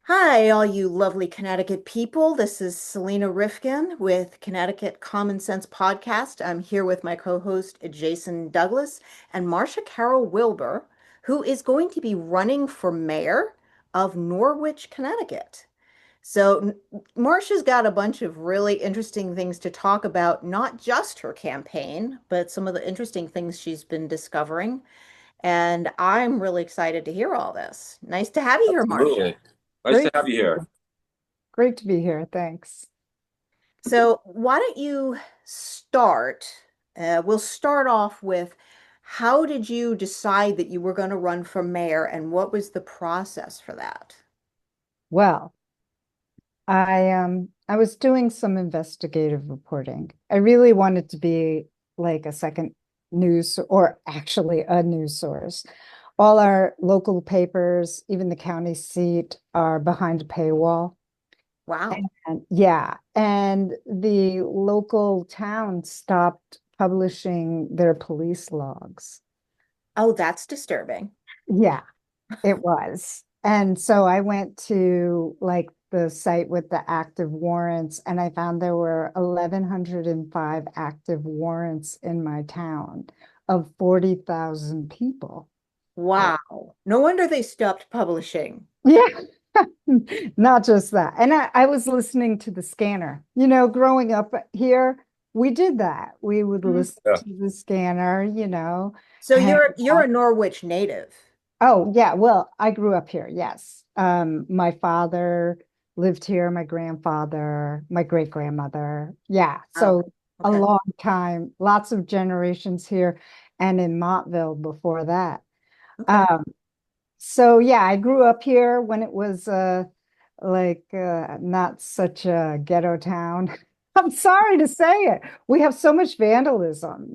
Hi, all you lovely Connecticut people. This is Selena Rifkin with Connecticut Common Sense Podcast. I'm here with my co-host Jason Douglas and Marcia Carol Wilbur, who is going to be running for mayor of Norwich, Connecticut. Marcia's got a bunch of really interesting things to talk about, not just her campaign, but some of the interesting things she's been discovering. And I'm really excited to hear all this. Nice to have you here, Marcia. Absolutely. Nice to Great, have you here. great to be here. Thanks. So, why don't you start? We'll start off with how did you decide that you were going to run for mayor and what was the process for that? Well, I was doing some investigative reporting. I really wanted to be like a second news or actually a news source. All our local papers, even the county seat, are behind a paywall. Wow. And yeah, and the local town stopped publishing their police logs. Oh, that's disturbing. Yeah, it was. And so I went to like the site with the active warrants, and I found there were 1,105 active warrants in my town of 40,000 people. Wow. No wonder they stopped publishing. Yeah, not just that. And I was listening to the scanner. Growing up here, we did that. We would Mhm. listen Yeah. to the scanner, So hang you're out. a Norwich native. Oh, yeah. Well, I grew up here. Yes. My father lived here, my grandfather, my great grandmother. Yeah. Oh, So a okay. long time, lots of generations here and in Montville before that. Okay. Um, so yeah, I grew up here when it was not such a ghetto town. I'm sorry to say it. We have so much vandalism.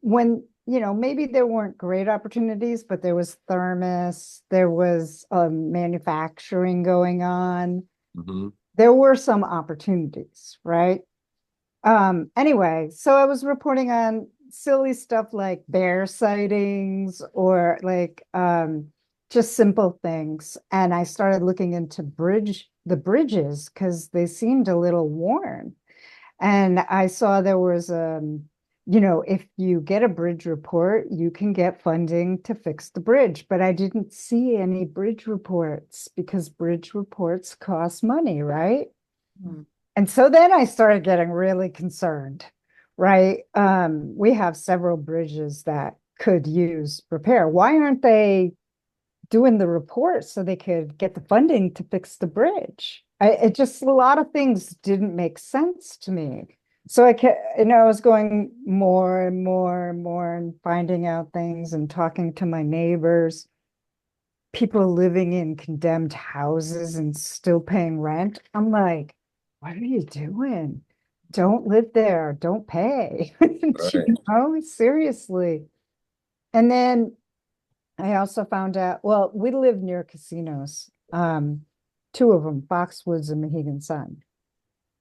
When maybe there weren't great opportunities, but there was thermos, there was manufacturing going on. hmm There were some opportunities, right? Anyway, so I was reporting on silly stuff like bear sightings or like just simple things. And I started looking into the bridges because they seemed a little worn. And I saw there was if you get a bridge report, you can get funding to fix the bridge. But I didn't see any bridge reports because bridge reports cost money, right? Hmm. And so then I started getting really concerned, right? We have several bridges that could use repair. Why aren't they doing the report so they could get the funding to fix the bridge? It just a lot of things didn't make sense to me. So I was going more and more and more and finding out things and talking to my neighbors, people living in condemned houses and still paying rent. I'm like, what are you doing? Don't live there. Don't pay. Right. Seriously. And then I also found out, well, we live near casinos, two of them, Foxwoods and Mohegan Sun.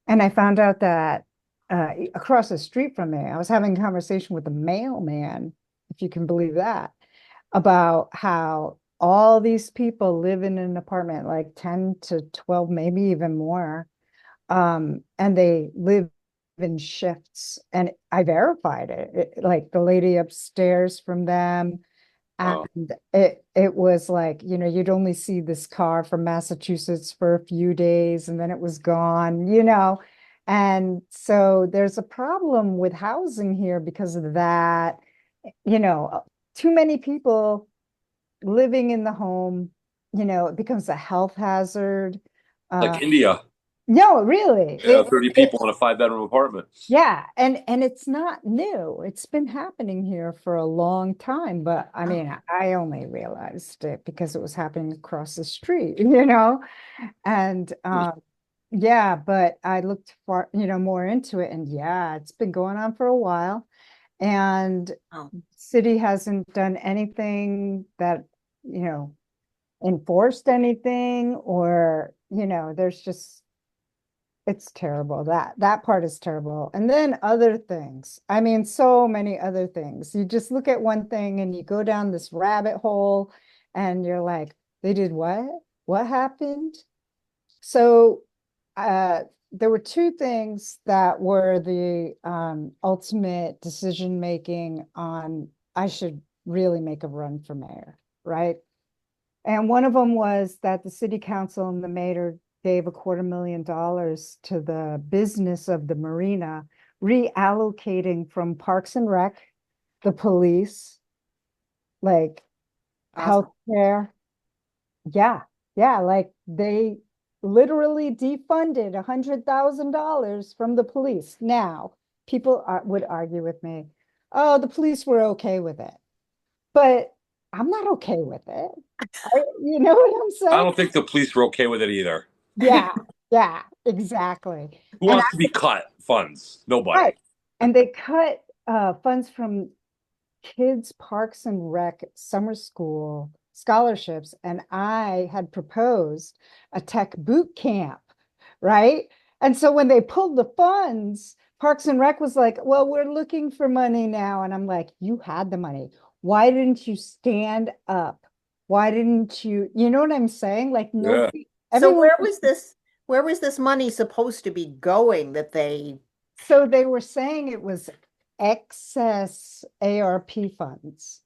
And I found out that across the street from me, I was having a conversation with a mailman, if you can believe that, about how all these people live in an apartment, like 10 to 12, maybe even more. And they live in shifts. And I verified like the lady upstairs from them. Wow. And it was like, you'd only see this car from Massachusetts for a few days and then it was gone. And so there's a problem with housing here because of that. Too many people living in the home, it becomes a health hazard. Uh, Like India. no, really. Yeah, 30 people in a five-bedroom apartment. Yeah, and it's not new. It's been happening here for a long time, but I Oh, mean, I only realized it because it was happening across the street. And Hmm. yeah, but I looked more into it and yeah, it's been going on for a while. And oh. city hasn't done anything that, you know, enforced anything or, there's just it's terrible. That part is terrible. And then other things. I mean, so many other things. You just look at one thing and you go down this rabbit hole and you're like, they did what? what happened? So there were two things that were the ultimate decision making on I should really make a run for mayor, right? And one of them was that the city council and the mayor gave $250,000 to the business of the marina, reallocating from Parks and Rec, the police, like Awesome. healthcare. Yeah, yeah, like they literally defunded $100,000 from the police. Now, people would argue with me, oh, the police were okay with it, but I'm not okay with it. You know what I'm I saying? don't think the police were okay with it either. Yeah, yeah, exactly. Who And wants to be cut funds? right. Nobody. And they cut funds from kids parks and rec summer school scholarships, and I had proposed a tech boot camp, right? And so when they pulled the funds, Parks and Rec was like, well, we're looking for money now. And I'm like, you had the money. Why didn't you stand up? Why didn't you, you know what I'm saying? Like Yeah. nobody, So everyone, where was this money supposed to be going that they so they were saying it was excess ARP funds,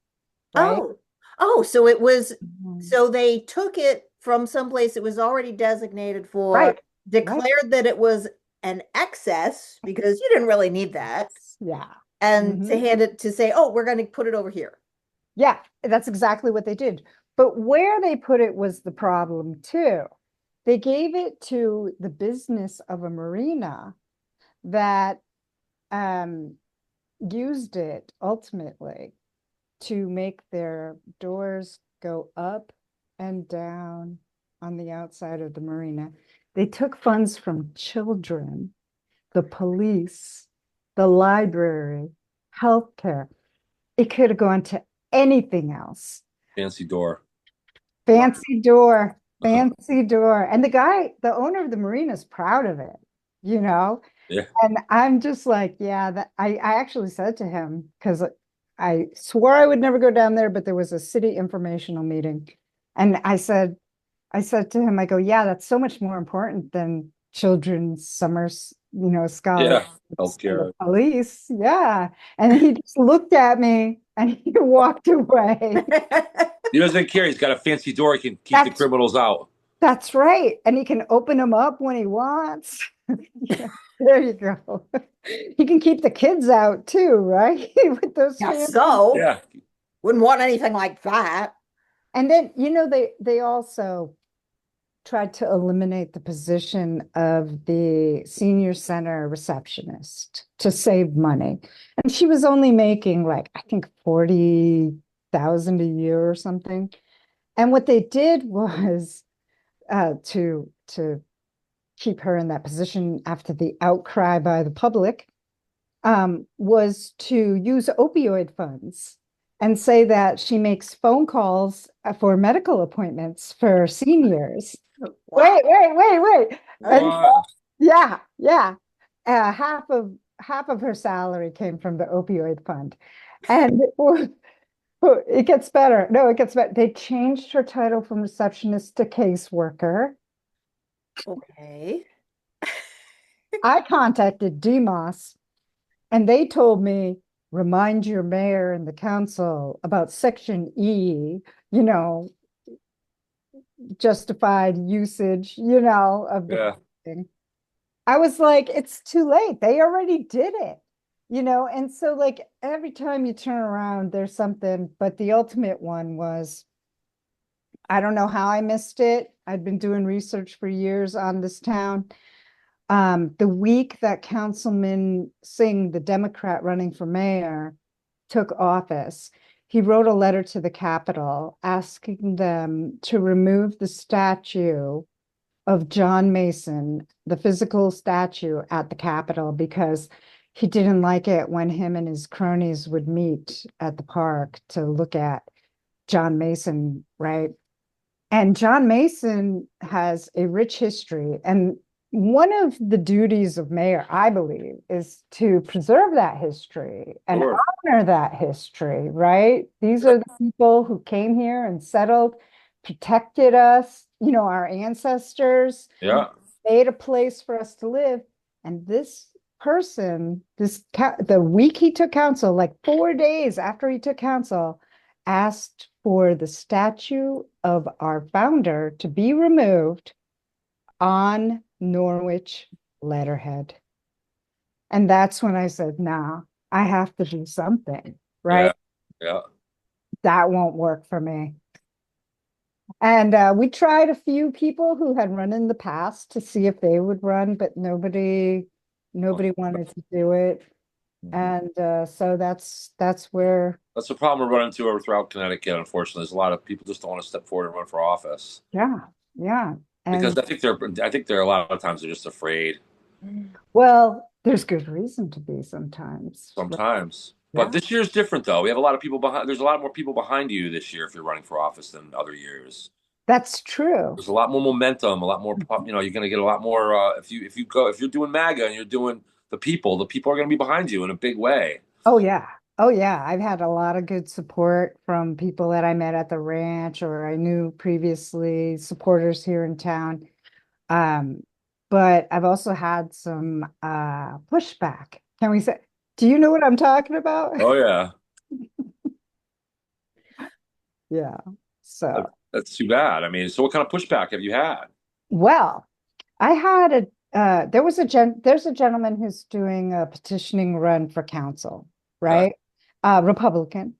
right? Oh, oh, so it was, Mhm. so they took it from someplace it was already designated for, Right, right. declared that it was an excess because you didn't really need that, Yeah. and to Mhm. hand it to say, oh, we're going to put it over here. Yeah, that's exactly what they did. But where they put it was the problem too. They gave it to the business of a marina that um, used it ultimately to make their doors go up and down on the outside of the marina. They took funds from children, the police, the library, healthcare. It could have gone to anything else. Fancy door. Wow. Fancy door, fancy door. And the guy, the owner of the marina is proud of it, you know? Yeah. And I'm just like, yeah, that I actually said to him, because I swore I would never go down there, but there was a city informational meeting. And I said to him, I go, yeah, that's so much more important than children's summers, Yeah. scholarships and the Healthcare. police. Yeah. And he just looked at me and he walked away. He doesn't care. He's got a fancy door. He can keep the That's criminals out. that's right. And he can open them up when he wants. Yeah, there you go. He can keep the kids out too, right? With those Yeah, fancy. so Yeah. wouldn't want anything like that. And then, they also tried to eliminate the position of the senior center receptionist to save money. And she was only making like, I think 40,000 a year or something. And what they did was to keep her in that position after the outcry by the public, was to use opioid funds and say that she makes phone calls for medical appointments for seniors. Wow. Wait. And What? yeah, yeah. Half of her salary came from the opioid fund. And it gets better. No, it gets better. They changed her title from receptionist to caseworker. Okay. I contacted DEMOS and they told me, remind your mayor and the council about Section E, you know, justified usage, of the Yeah. thing. I was like, it's too late. They already did it, and so like every time you turn around, there's something, but the ultimate one was, I don't know how I missed it. I'd been doing research for years on this town. The week that Councilman Singh, the Democrat running for mayor, took office, he wrote a letter to the Capitol asking them to remove the statue of John Mason, the physical statue at the Capitol, because he didn't like it when him and his cronies would meet at the park to look at John Mason, right? And John Mason has a rich history. And one of the duties of mayor, I believe, is to preserve that history and Sure. honor that history, right? These are the people who came here and settled. protected us, our ancestors, Yeah. made a place for us to live. And this person, the week he took council, like 4 days after he took council, asked for the statue of our founder to be removed on Norwich letterhead. And that's when I said, nah, I have to do something, right? Yeah. That won't work for me. And we tried a few people who had run in the past to see if they would run, but nobody wanted to do it. And so that's where. That's the problem we're running into throughout Connecticut. Unfortunately, there's a lot of people just don't want to step forward and run for office. Yeah. Because And I think they're a lot of times they're just afraid. well, there's good reason to be sometimes. Sometimes. But Yeah. this year's different though. We have a lot of people behind. There's a lot more people behind you this year if you're running for office than other years. That's true. There's a lot more momentum, a lot more. You're going to get a lot more. If you're doing MAGA and you're doing the people are going to be behind you in a big way. Oh yeah. Oh yeah. I've had a lot of good support from people that I met at the ranch or I knew previously, supporters here in town. But I've also had some pushback. Can we say, do you know what I'm talking about? Oh yeah. Yeah. So, That's too bad. I mean, so what kind of pushback have you had? well, I had there's a gentleman who's doing a petitioning run for council, right? Republican.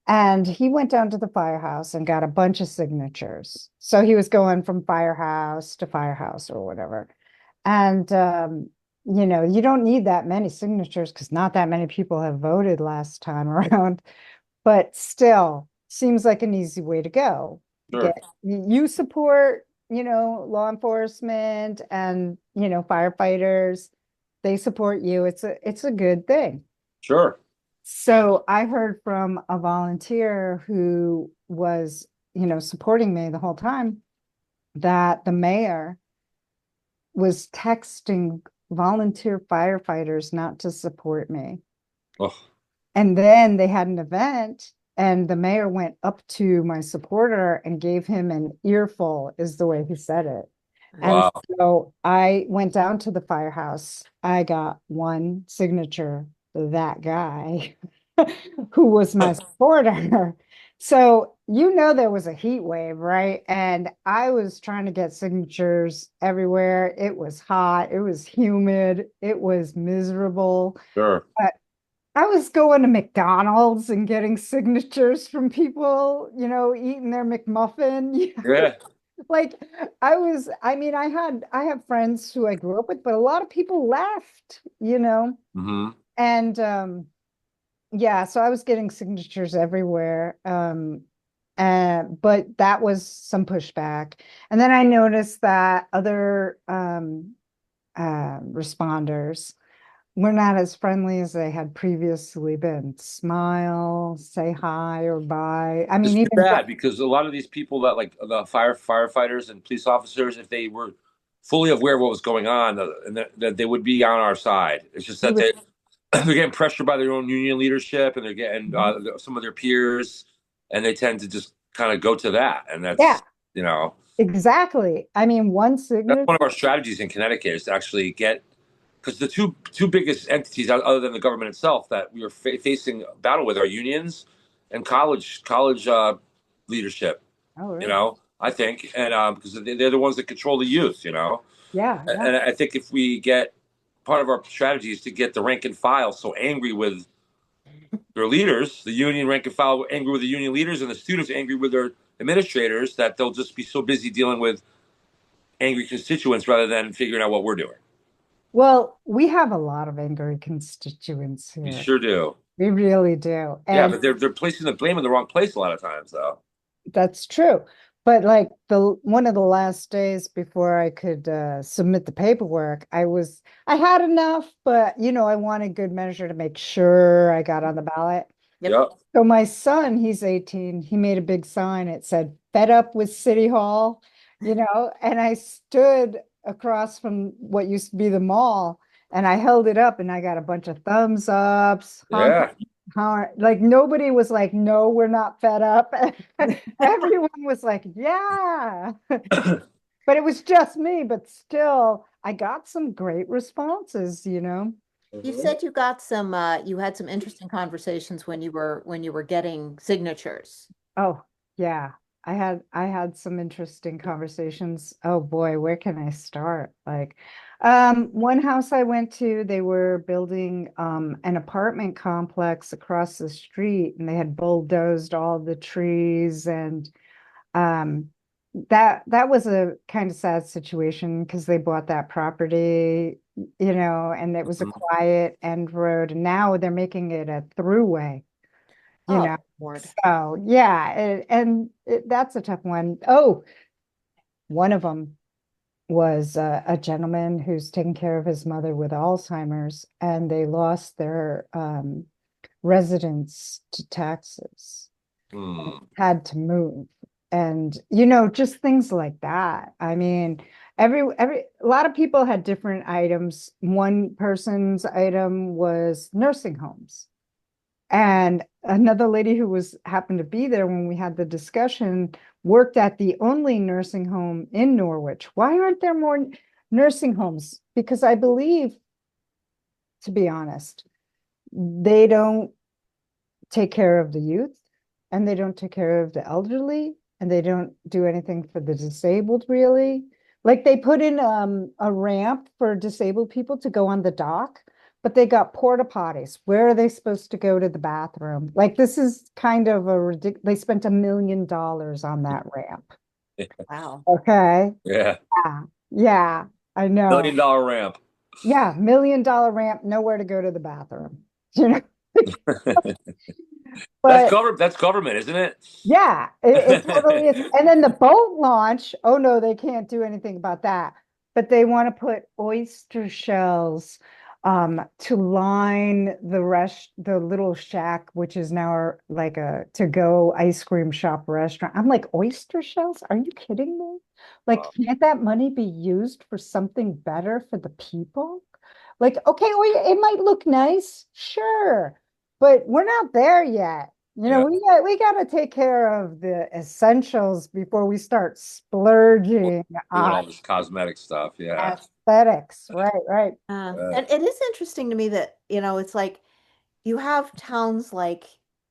And he went down to the firehouse and got a bunch of signatures. So he was going from firehouse to firehouse or whatever. And you don't need that many signatures because not that many people have voted last time around, but still seems like an easy way to go. Sure. You support, law enforcement and, firefighters. They support you. It's a good thing. Sure. So I heard from a volunteer who was, supporting me the whole time that the mayor was texting volunteer firefighters not to support me. Oh. And then they had an event and the mayor went up to my supporter and gave him an earful, is the way he said it. Wow. And so I went down to the firehouse. I got one signature, that guy who was my supporter. So, there was a heat wave, right? And I was trying to get signatures everywhere. It was hot, it was humid, it was miserable. Sure. But I was going to McDonald's and getting signatures from people, eating their McMuffin. Yeah. Like I have friends who I grew up with, but a lot of people left, Mm-hmm. And yeah, so I was getting signatures everywhere. But that was some pushback. And then I noticed that other responders were not as friendly as they had previously been. Smile, say hi or bye. I mean, It's even bad because a lot of these people that like the firefighters and police officers, if they were fully aware of what was going on, that they would be on our side. It's just that they're getting pressured by their own union leadership and they're getting some of their peers, and they tend to just kind of go to that. And that's, exactly. I mean, one that's signature. one of our strategies in Connecticut is to actually get, because the two biggest entities other than the government itself that we are facing a battle with are unions and college leadership. Oh, really? I think, and because they're the ones that control the youth. Yeah. And I think if we get, part of our strategy is to get the rank and file so angry with their leaders, the union rank and file angry with the union leaders, and the students angry with their administrators, that they'll just be so busy dealing with angry constituents rather than figuring out what we're doing. Well, we have a lot of angry constituents We here. sure do. We really do. Yeah, And but they're placing the blame in the wrong place a lot of times, though. that's true. But like one of the last days before I could submit the paperwork, I had enough, but I wanted good measure to make sure I got on the ballot. Yep. So my son, he's 18, he made a big sign. It said, "Fed up with City Hall," and I stood across from what used to be the mall and I held it up and I got a bunch of thumbs ups, Yeah. Like nobody was like, no, we're not fed up. Everyone was like, yeah. But it was just me, but still, I got some great responses, you know. You Mhm. said you got some you had some interesting conversations when you were getting signatures. Oh, yeah. I had some interesting conversations. Oh boy, where can I start? Like, one house I went to, they were building an apartment complex across the street and they had bulldozed all the trees and um that was a kind of sad situation because they bought that property, and it was a Mhm. quiet end road and now they're making it a throughway, you Oh, know. Lord. So yeah, that's a tough one. Oh, one of them was a gentleman who's taking care of his mother with Alzheimer's, and they lost their residence to taxes, Hmm. had to move, and just things like that. I mean, a lot of people had different items. One person's item was nursing homes. And another lady who was happened to be there when we had the discussion worked at the only nursing home in Norwich. Why aren't there more nursing homes? Because I believe, to be honest, they don't take care of the youth and they don't take care of the elderly and they don't do anything for the disabled really. Like they put in a ramp for disabled people to go on the dock, but they got porta potties. Where are they supposed to go to the bathroom? Like this is kind of a ridiculous. They spent $1 million on that ramp. Wow. Okay. Yeah. Yeah. Yeah, I know. $1 million ramp. Yeah, $1 million ramp, nowhere to go to the bathroom. You know, but That's government, isn't it? yeah, it totally is. And then the boat launch, oh no, they can't do anything about that. But they want to put oyster shells to line the little shack, which is now like a to-go ice cream shop restaurant. I'm like, oyster shells? Are you kidding me? Like, Wow. can't that money be used for something better for the people? Like, okay, it might look nice, sure, but we're not there yet. Yeah. We got to take care of the essentials before we start splurging Doing on all this cosmetic stuff. Yeah. aesthetics. Right, right. Yeah. And it is interesting to me that, it's like you have towns like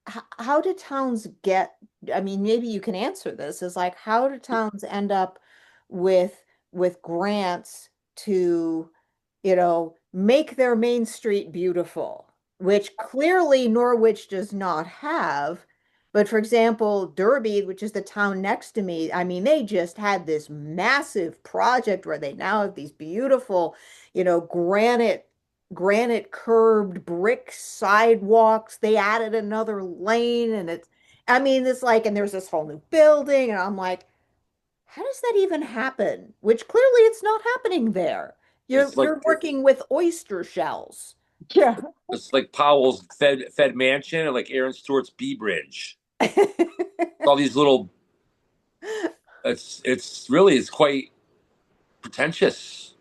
how do towns get, I mean, maybe you can answer this, is like how do towns end up with grants to, make their main street beautiful, which clearly Norwich does not have. But for example, Derby, which is the town next to me, I mean, they just had this massive project where they now have these beautiful, granite curbed brick sidewalks. They added another lane and I mean, it's like, and there's this whole new building, and I'm like, how does that even happen? Which clearly it's not happening there. You're It's like you're working with oyster shells. Yeah. it's like Powell's Fed Mansion and like Aaron Stewart's B Bridge. All these little. It's quite pretentious.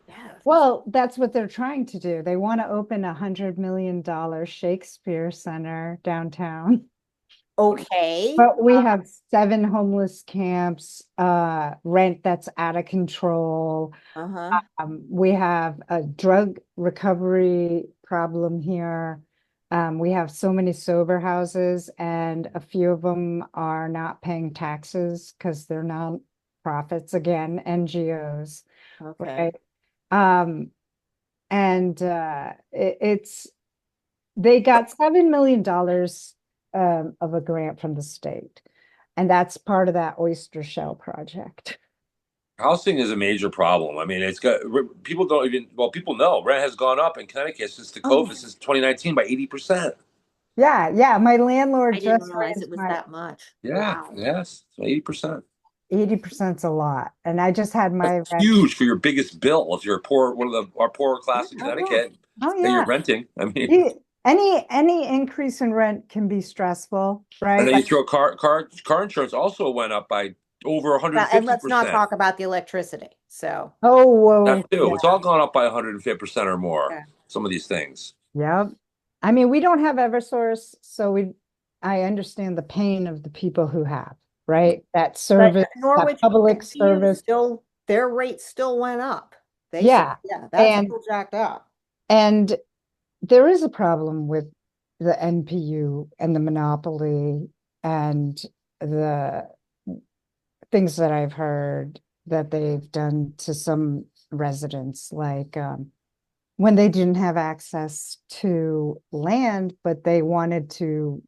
Yeah. Well, that's what they're trying to do. They want to open $100 million Shakespeare Center downtown. Okay. But we have 7 homeless camps, rent that's out of control. Uh-huh. We have a drug recovery problem here. We have so many sober houses, and a few of them are not paying taxes because they're non-profits again, NGOs, Okay. right? Um, and it's they got $7 million of a grant from the state, and that's part of that oyster shell project. Housing is a major problem. I mean, it's got people don't even people know rent has gone up in Connecticut since the Oh, COVID since 2019 by 80%. Yeah, yeah. My landlord I didn't just realize it raised was my that much. Yeah, Wow. yes, 80%. 80%'s a lot. And I just had That's my rent. huge for your biggest bill. If you're a poor, one of our poorer Yeah. class in Oh, yeah. Connecticut, Oh that you're yeah. renting. I mean, Any increase in rent can be stressful, and right? then you Like, throw car insurance also went up by over Well, and let's not 150%. talk about the electricity. So, oh, That whoa, too. yeah, It's all gone up by 150% or more. yeah. Some of these things. yep. I mean, we don't have Eversource, so I understand the pain of the people who have, right? That But service, that Norwich public NPU service. still, their rates still went up. Yeah. Yeah, that's And still jacked up. and there is a problem with the NPU and the monopoly and the things that I've heard that they've done to some residents, like when they didn't have access to land, but they wanted to,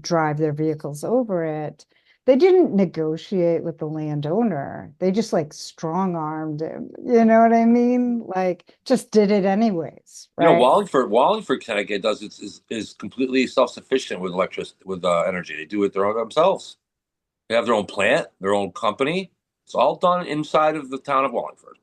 drive their vehicles over it. They didn't negotiate with the landowner. They just like strong armed him. You know what I mean? Like just did it anyways, You know, right? Wallingford, Connecticut does is completely self-sufficient with electricity with energy. They do it their own themselves. They have their own plant, their own company. It's all done inside of the town of Wallingford.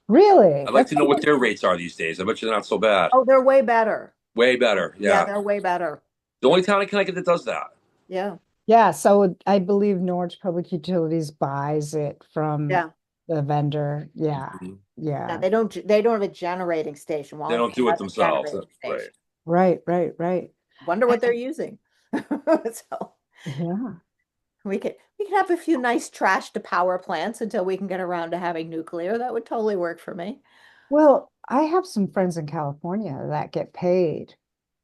Really? I'd like That's to know what their rates are these days. I bet you they're not so bad. Oh, they're way better. Way better. Yeah, Yeah. they're way better. The only town in Connecticut that does that. Yeah. yeah. So I believe Norwich Public Utilities buys it from Yeah. the vendor. Yeah. Mhm. Yeah, Yeah. they don't have a generating station. They don't Wallingford do it has a themselves. generating Right. station. Right, right, right. Wonder what they're using. So Yeah. we could have a few nice trash to power plants until we can get around to having nuclear. That would totally work for me. Well, I have some friends in California that get paid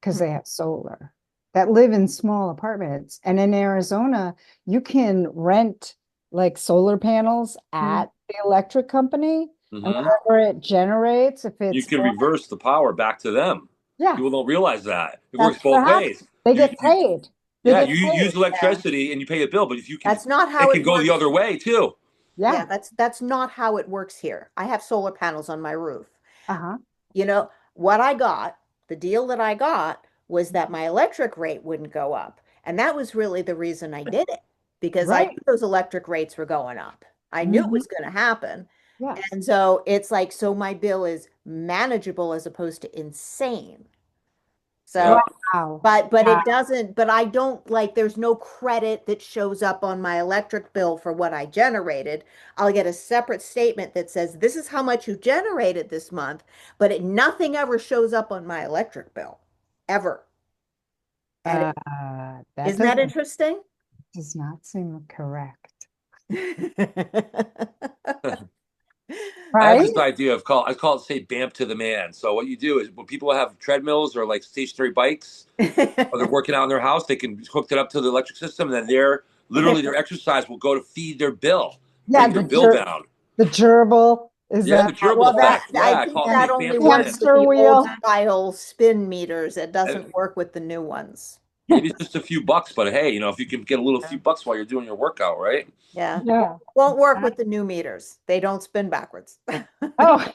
because Hmm. they have solar, that live in small apartments. And in Arizona, you can rent like solar panels Hmm. at the electric company, and Hmm. whatever it generates, if You it's can more, reverse the power back to them. yeah, People don't realize that. It that's works both what happens. ways. They You, get you paid. They yeah, get you paid. use Yeah. electricity and you pay a bill, but if you can, That's not it how can it go the works. other way too. Yeah, Yeah. that's not how it works here. I have solar panels on my roof. Uh-huh. You know, what I got, the deal that I got was that my electric rate wouldn't go up. And that was really the reason I did it because I Right. knew those electric rates were going up. I knew it Hmm. was going to happen. Yes. And so it's like, so my bill is manageable as opposed to insane. Yeah. So, Wow. but Yeah. it doesn't, but I don't like, there's no credit that shows up on my electric bill for what I generated. I'll get a separate statement that says, this is how much you generated this month, but nothing ever shows up on my electric bill, ever. And That isn't that doesn't interesting? does not seem correct. I have Right? this idea of I call it say BAMP to the man. So what you do is when people have treadmills or like stationary bikes or they're working out in their house, they can hook it up to the electric system, and then their exercise will go to feed their bill, Yeah, bring their bill down. the gerbil is Yeah, that the gerbil Well, that effect. I Yeah, I think call it that say only BAMP to the man. works with hamster the old wheel? style spin meters. It And doesn't work with the new ones. maybe it's just a few bucks, but hey, if you can get a little few bucks while you're doing your workout, right? Yeah. Yeah. Won't work with the new meters. They don't spin backwards. Oh,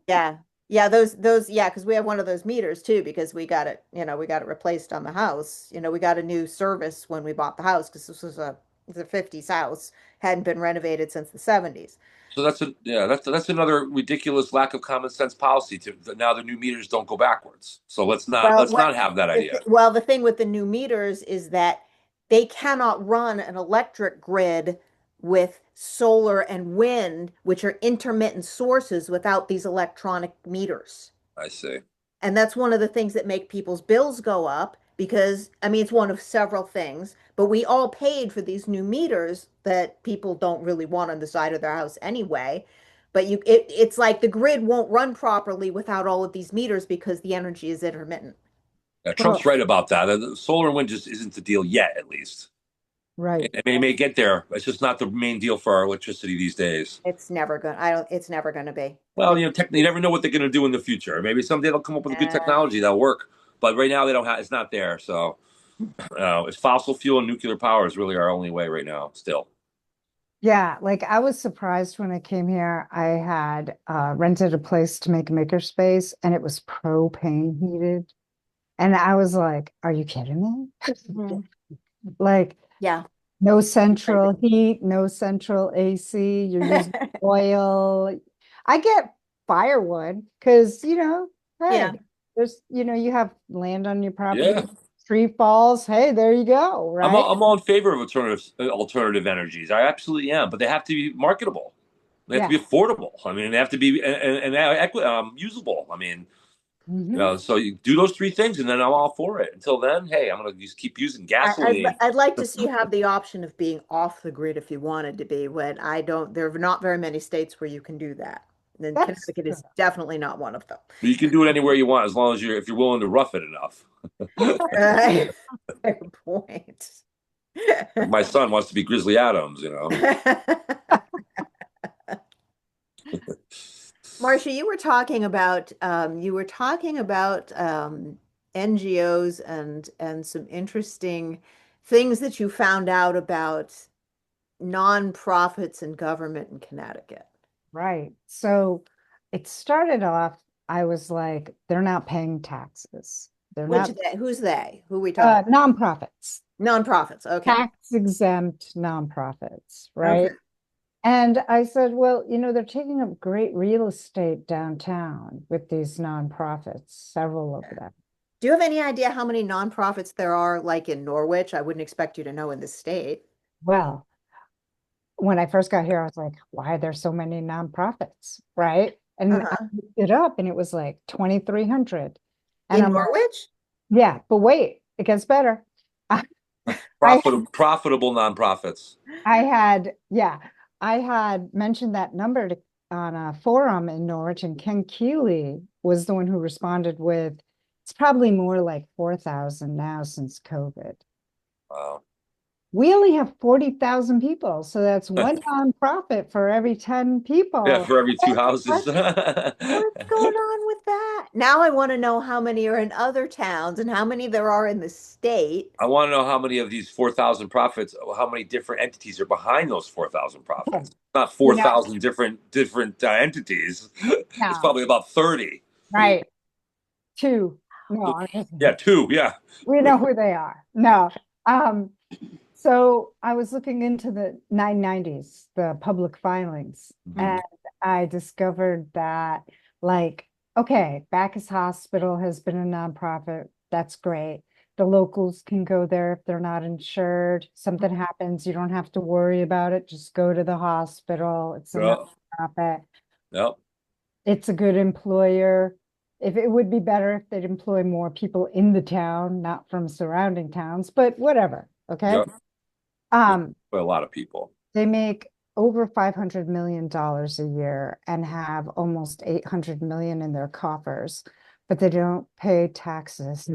Yeah. Yeah, those yeah, because we have one of those meters too, because we got it replaced on the house. We got a new service when we bought the house because this was a 50s house, hadn't been renovated since the 70s. So that's another ridiculous lack of common sense policy. Now the new meters don't go backwards. So Well, let's not have that idea. the thing with the new meters is that they cannot run an electric grid with solar and wind, which are intermittent sources, without these electronic meters. I see. And that's one of the things that make people's bills go up because, I mean, it's one of several things, but we all paid for these new meters that people don't really want on the side of their house anyway. But it's like the grid won't run properly without all of these meters because the energy is intermittent. Yeah, Trump's well, right about that. The solar and wind just isn't the deal yet, at least. right. It may get there. It's just not the main deal for our electricity these days. It's never gonna be. Well, you never know what they're going to do in the future. Maybe someday they'll come up with a good Uh, technology that'll work. But right now they don't have. It's not there. So it's fossil fuel and nuclear power is really our only way right now. Still. Yeah, like I was surprised when I came here. I had rented a place to make a makerspace and it was propane heated. And I was like, are you kidding me? mhm. Like Yeah. no Crazy. central heat, no central AC, you're using oil. I get firewood because, hey, Yeah. you have land on your property, Yeah. tree falls. Hey, there you go, right? I'm all in favor of alternative energies. I absolutely am, but they have to be marketable. They have to Yeah. be affordable. I mean, they have to be and usable. I mean, Hmm. So you do those three things, and then I'm all for it. Until then, hey, I'm gonna just keep using gasoline. I'd like to see you have the option of being off the grid if you wanted to be, but I don't, there are not very many states where you can do that. And That's Connecticut true. is definitely not one of them. But you can do it anywhere you want as long as if you're willing to rough it enough. Uh, fair point. Like my son wants to be Grizzly Adams. Marcia, you were talking about NGOs and some interesting things that you found out about nonprofits and government in Connecticut. Right. So it started off, I was like, they're not paying taxes. They're Which not they, who's they? Who are we talking? nonprofits, Nonprofits. Okay. tax exempt nonprofits, Okay. right? And I said, well, they're taking up great real estate downtown with these nonprofits, several of them. Do you have any idea how many nonprofits there are, like in Norwich? I wouldn't expect you to know in this state. Well, when I first got here, I was like, why are there so many nonprofits? Right. And I Uh-huh. looked it up and it was like 2,300. And In I'm like, Norwich? yeah, but wait, it gets better. I, I Profitable nonprofits. yeah, I had mentioned that number on a forum in Norwich, and Ken Keeley was the one who responded with, it's probably more like 4,000 now since COVID. Wow. We only have 40,000 people, so that's one nonprofit for every 10 Yeah, people. for every two What, houses. what's going on with that? Now I want to know how many are in other towns and how many there are in the state. I want to know how many of these 4,000 profits, how many different entities are behind those 4,000 Okay. profits. Not You know, 4,000 different entities. It's no, probably about 30. right. Two. No, I'm just Yeah, two. Yeah. we know who they are. No. Um, so I was looking into the 990s, the public filings, Mhm. and I discovered that, like, okay, Bacchus Hospital has been a nonprofit. That's great. The locals can go there if they're not insured. Something happens, you don't have to worry about it. Just go to the hospital. It's a Yeah. nonprofit. Yep. It's a good employer. If it would be better if they'd employ more people in the town, not from surrounding towns, but whatever. Okay. Yep. Um, For a lot of people. they make over $500 million a year and have almost 800 million in their coffers, but they don't pay taxes.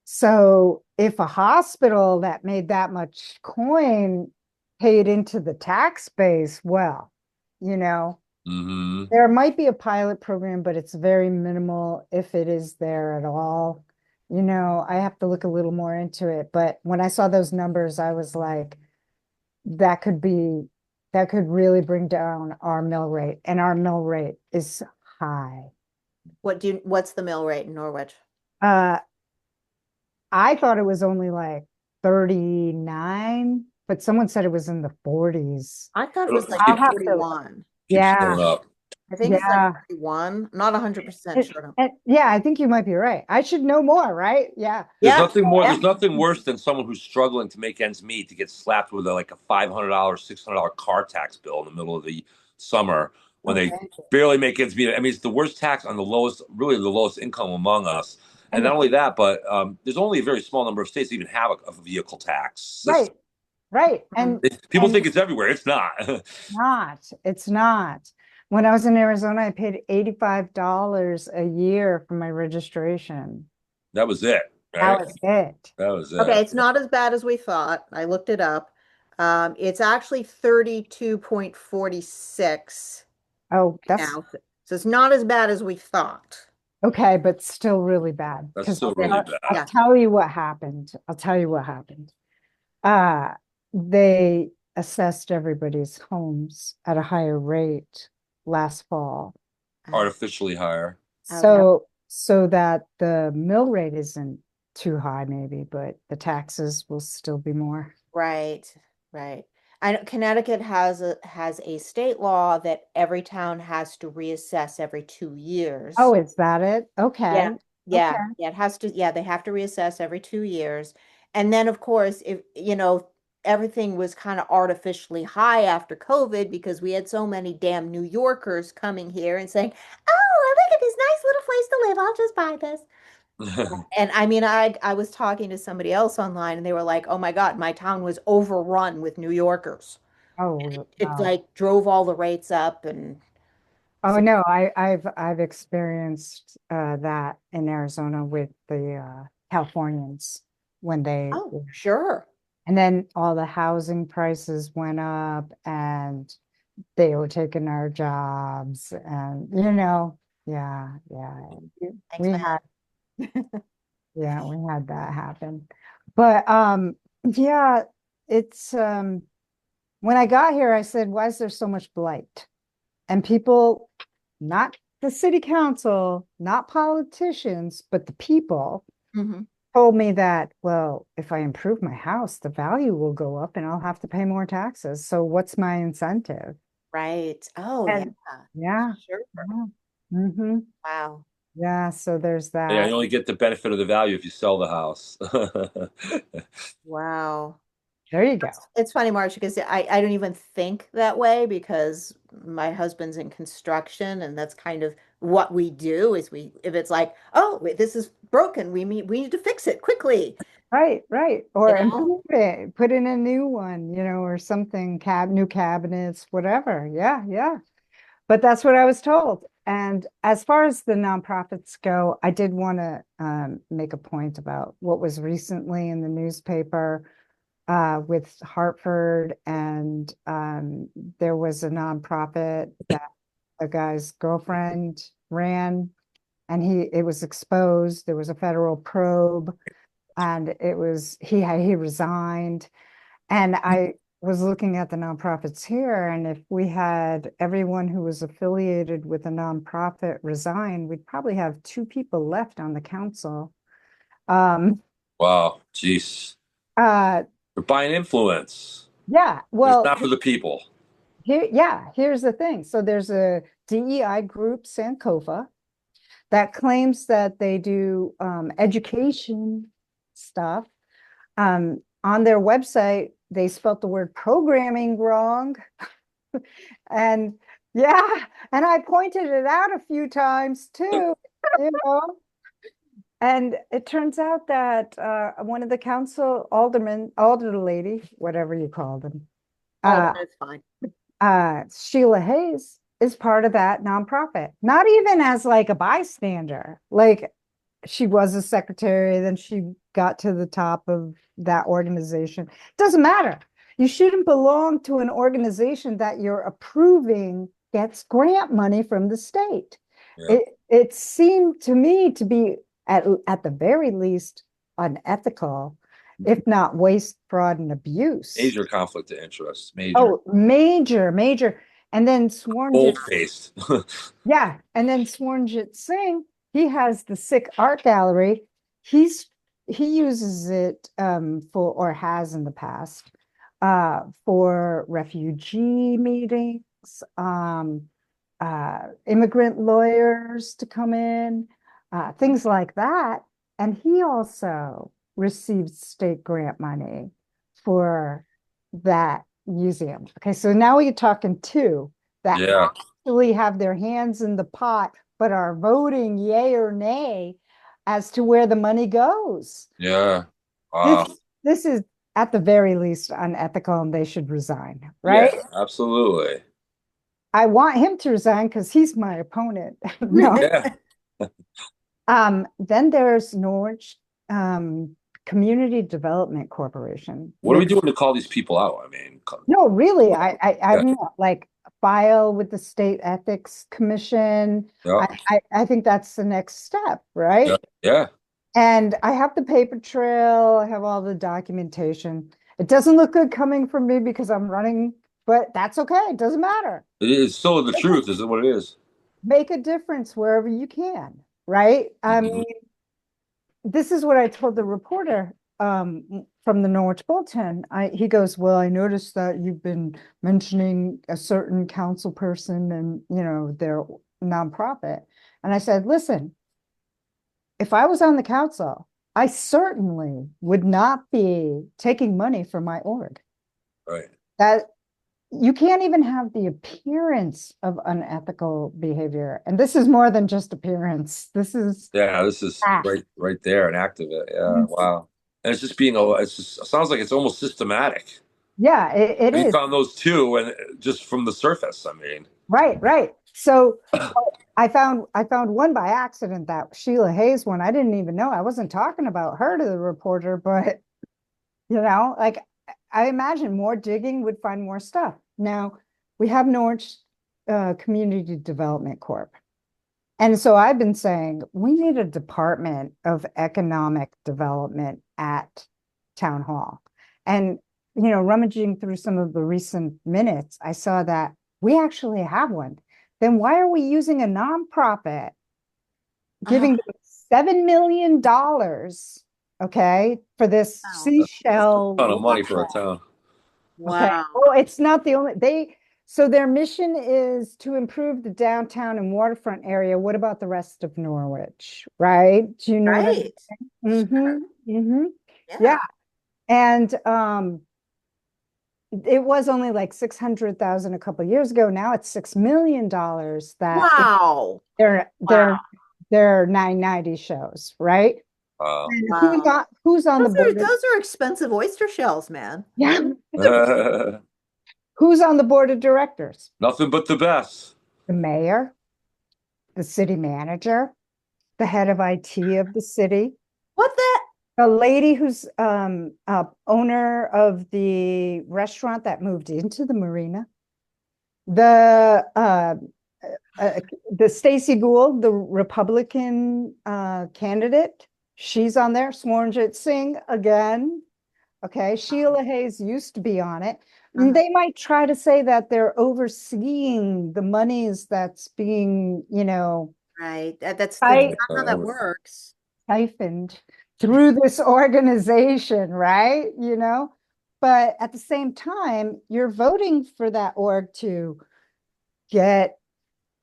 So if a hospital that made that much coin paid into the tax base, well, you know, Hmm. there might be a pilot program, but it's very minimal if it is there at all. I have to look a little more into it. But when I saw those numbers, I was like, that could be, that could really bring down our mill rate. And our mill rate is high. What's the mill rate in Norwich? Uh, I thought it was only like 39, but someone said it was in the 40s. I thought it was It like I'll keeps, have to, 41. keeps yeah, going up. I think it's like yeah. 41. I'm not 100% sure. Yeah, I think you might be right. I should know more, right? Yeah. Yeah. There's Yeah. nothing worse than someone who's struggling to make ends meet to get slapped with like a $500, $600 car tax bill in the middle of the summer when they Okay. barely make ends meet. I mean, it's the worst tax on the lowest, really the lowest income among us. And And not only that, but there's only a very small number of states that even have a vehicle tax system. right, right. Mhm. People And think it's everywhere. It's not. it's not. When I was in Arizona, I paid $85 a year for my registration. That was it, That right? was it. That was Okay, it. it's not as bad as we thought. I looked it up. It's actually 32.46 Oh, that's now. So it's not as bad as we thought. okay, but still really bad. That's Because still Okay. really I'll bad. Yeah. tell you what happened. I'll tell you what happened. Uh, they assessed everybody's homes at a higher rate last fall. Uh, Artificially higher. okay. So that the mill rate isn't too high, maybe, but the taxes will still be more. Right. Right. I know Connecticut has a state law that every town has to reassess every 2 years. Oh, is that it? Yeah, Okay. Okay. yeah, it has to, yeah, they have to reassess every 2 years. And then, of course, if, everything was kind of artificially high after COVID because we had so many damn New Yorkers coming here and saying, "Oh, look at this nice little place place to live. I'll just buy this. And I mean, I was talking to somebody else online and they were like, "Oh my God, my town was overrun with New Yorkers." Oh, It wow. like drove all the rates up and Oh so no, I've experienced that in Arizona with the Californians when they oh, sure. and then all the housing prices went up and they were taking our jobs and yeah, Thanks, we had yeah, we had that happen. But yeah, it's when I got here I said, why is there so much blight? And people, not the city council, not politicians, but the people man. told me that, well, if I improve my house, the value will go up and I'll have to pay more taxes. So what's my incentive? Right. Oh, yeah. And yeah, Sure. yeah. Mm-hmm. Wow. Yeah, so there's Yeah, that. you only get the benefit of the value if you sell the house. Wow. There you go. It's funny, Marcia, because I don't even think that way because my husband's in construction and that's kind of what we do is we if it's like, oh, wait, this is broken, we need to fix it quickly, Right, right. you Or know? improve it, put in a new one, or something, new cabinets, whatever. Yeah, yeah. But that's what I was told. And as far as the nonprofits go, I did want to make a point about what was recently in the newspaper with Hartford. And there was a nonprofit that a guy's girlfriend ran, and it was exposed. There was a federal probe, and he resigned. And I was looking at the nonprofits here, and if we had everyone who was affiliated with a nonprofit resign, we'd probably have two people left on the council. Um, Wow, jeez. uh, They're buying influence. yeah, It's well, not for the people. here's the thing. So there's a DEI group, Sankofa, that claims that they do education stuff. On their website, they spelt the word programming wrong. And yeah, and I pointed it out a few times too, you know. And it turns out that one of the council alder lady, whatever you call them, Oh, uh, that's fine. Sheila Hayes is part of that nonprofit. Not even as like a bystander. Like she was a secretary, then she got to the top of that organization. Doesn't matter. You shouldn't belong to an organization that you're approving gets grant money from the state. Yeah. It seemed to me to be at the very least unethical, if not waste, fraud, and abuse. Major conflict of interest. Major. Oh, major, major. And then Bold faced. Swarnjit Singh, he has the Sikh Art Gallery. He uses it for, or has in the past, for refugee meetings, immigrant lawyers to come in, things like that. And he also received state grant money for that museum. Okay, so now we're talking two that Yeah. actually have their hands in the pot, but are voting yay or nay as to where the money goes. Yeah. This Wow. this is at the very least unethical, and they should resign, Yeah, right? absolutely. I want him to resign because he's my opponent. No. Yeah. Then there's Norwich Community Development Corporation, What are we which doing to call these people out? I mean, no, really, I yeah. mean, like file with the State Ethics Commission. Yeah. I think that's the next step, Yeah. right? Yeah. And I have the paper trail, I have all the documentation. It doesn't look good coming from me because I'm running, but that's okay. It doesn't matter. It's still the truth, is what it is. Make a difference wherever you can, right? I Mhm. mean, this is what I told the reporter from the Norwich Bulletin. He goes, well, I noticed that you've been mentioning a certain council person and their nonprofit. And I said, listen, if I was on the council, I certainly would not be taking money from my org. Right. That you can't even have the appearance of unethical behavior. And this is more than just appearance. This is Yeah, this is act. right there, an act of it. Yeah, wow. And it's just being it's just it sounds like it's almost systematic. Yeah, it You is. found those two, and just from the surface, I mean. Right, right. So I found one by accident, that Sheila Hayes one. I didn't even know. I wasn't talking about her to the reporter, but like I imagine more digging would find more stuff. Now we have Norwich Community Development Corp. And so I've been saying we need a Department of Economic Development at Town Hall. And, rummaging through some of the recent minutes, I saw that we actually have one. Then why are we using a nonprofit Uh, giving them $7 million, okay, for this wow. That's a seashell ton of money for a waterfront? town. Okay. Wow. Well, it's not the only so their mission is to improve the downtown and waterfront area. What about the rest of Norwich? Right? Do you know what I'm Right. saying? Sure. Yeah. Yeah. And it was only like 600,000 a couple of years ago. Now it's $6 million that Wow. they're Wow. they're they're 990 shows, right? And Wow. who's on the board of, Those are expensive oyster shells, man. yeah, Wow. who's on the board of directors? Nothing but the best. The mayor, the city manager, the head of IT of the city, What the? the lady who's owner of the restaurant that moved into the marina, the Stacey Gould, the Republican candidate, she's on there. Swarnjit Singh again. Okay, Sheila Hayes used to be on it. Uh-huh. They might try to say that they're overseeing the monies that's being, Right. That's I not how that works. siphoned through this organization, right? But at the same time, you're voting for that org to get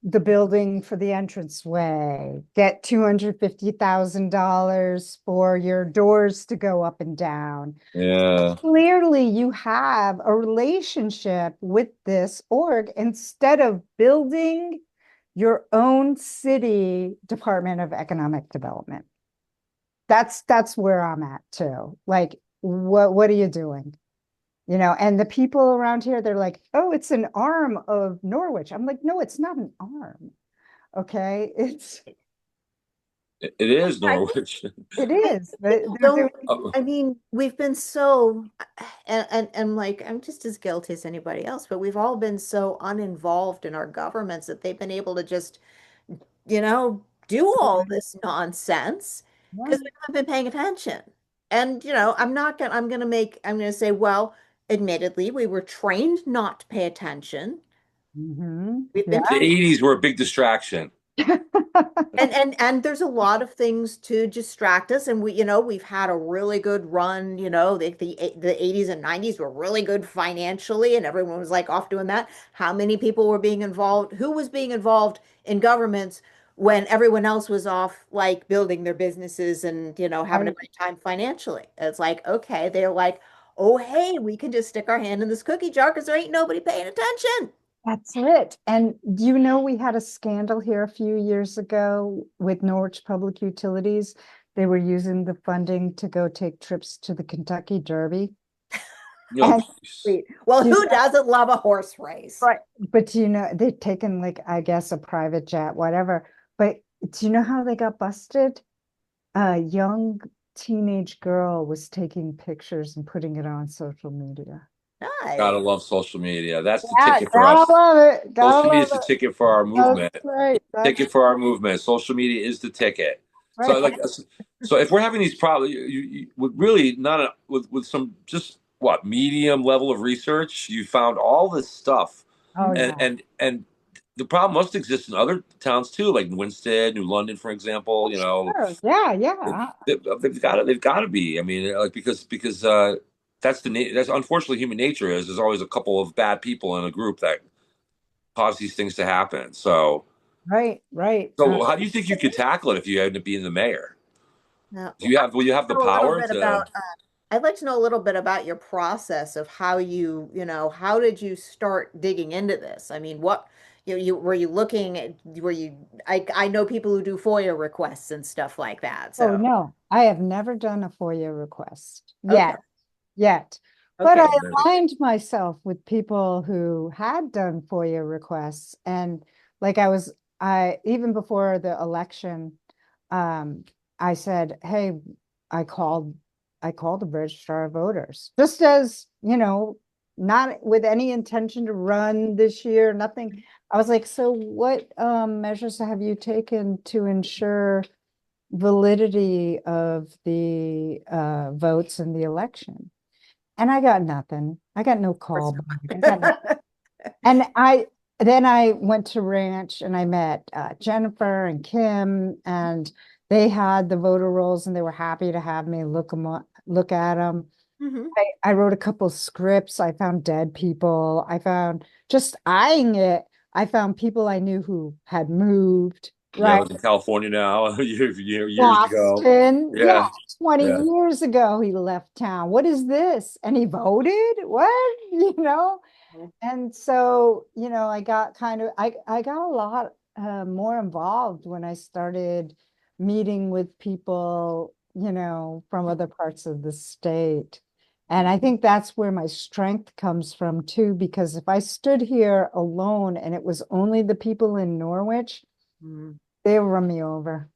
the building for the entranceway, get $250,000 for your doors to go up and down. Yeah. Clearly, you have a relationship with this org instead of building your own city Department of Economic Development. That's where I'm at too. Like, what are you doing? And the people around here, they're like, oh, it's an arm of Norwich. I'm like, no, it's not an arm. Okay. It is Norwich. It I is. people They're don't, doing, Oh, I mean, we've been so, and like, I'm just as guilty as anybody else, but we've all been so uninvolved in our governments that they've been able to just, do all this nonsense because yeah. we haven't been paying attention. And, I'm gonna say, well, admittedly, we were trained not to pay attention. We've been the Yeah. 80s were a big distraction. and there's a lot of things to distract us, and we've had a really good run. The 80s and 90s were really good financially, and everyone was like off doing that. How many people were being involved? Who was being involved in governments when everyone else was off like building their businesses and having a Right. great time financially? It's like, okay, they're like, oh hey, we can just stick our hand in this cookie jar because there ain't nobody paying attention. That's it. And do you know we had a scandal here a few years ago with Norwich Public Utilities? They were using the funding to go take trips to the Kentucky Derby. Oh, And geez. Sweet. Well, you who know, doesn't love a horse race? right. But they'd taken, like, I guess, a private jet, whatever. But do you know how they got busted? A young teenage girl was taking pictures and putting it on social media. Gotta Nice. love social media. That's the Yeah, ticket for gotta us. love it. Gotta Social media love is the it. ticket for our That's movement. right. That's Ticket for our movement. Social media is the ticket. So right. like, so if we're having these problems, with really not with some just what medium level of research, you found all this stuff, Oh and yeah. and the problem must exist in other towns too, like Winstead, New London, for example. Sure. Yeah, yeah. They've got to be. I mean, like because that's unfortunately human nature is there's always a couple of bad people in a group that cause these things to happen. So. Right, right. So, how do you think you could tackle it if you had to be in the mayor? Now, Do you have will you have the know a little power bit to? I'd like to know a little bit about your process of how how did you start digging into this? I mean, you were you looking at, were you, I know people who do FOIA requests and stuff like that. Oh, So, no, I have never done a FOIA request okay. yet. But I Okay. aligned myself with people who had done FOIA requests. And like I even before the election, um, I said, hey, I called, I called the registrar of voters, just as, not with any intention to run this year, nothing. I was like, so what measures have you taken to ensure validity of the votes in the election? And I got nothing. I got no call back. I got nothing. And then I went to Ranch and I met Jennifer and Kim, and they had the voter rolls and they were happy to have me look at them. Mhm. I wrote a couple scripts. I found dead people. I found just eyeing it. I found people I knew who had moved, Yeah, I right? live in California now. Years ago. Boston. Yeah, Yeah, 20 yeah, years ago he left town. What is this? And he voted? What? And so, I got I got a lot more involved when I started meeting with people, from other parts of the state. And I think that's where my strength comes from too, because if I stood here alone and it was only the people in Norwich, Mhm. they would run me over,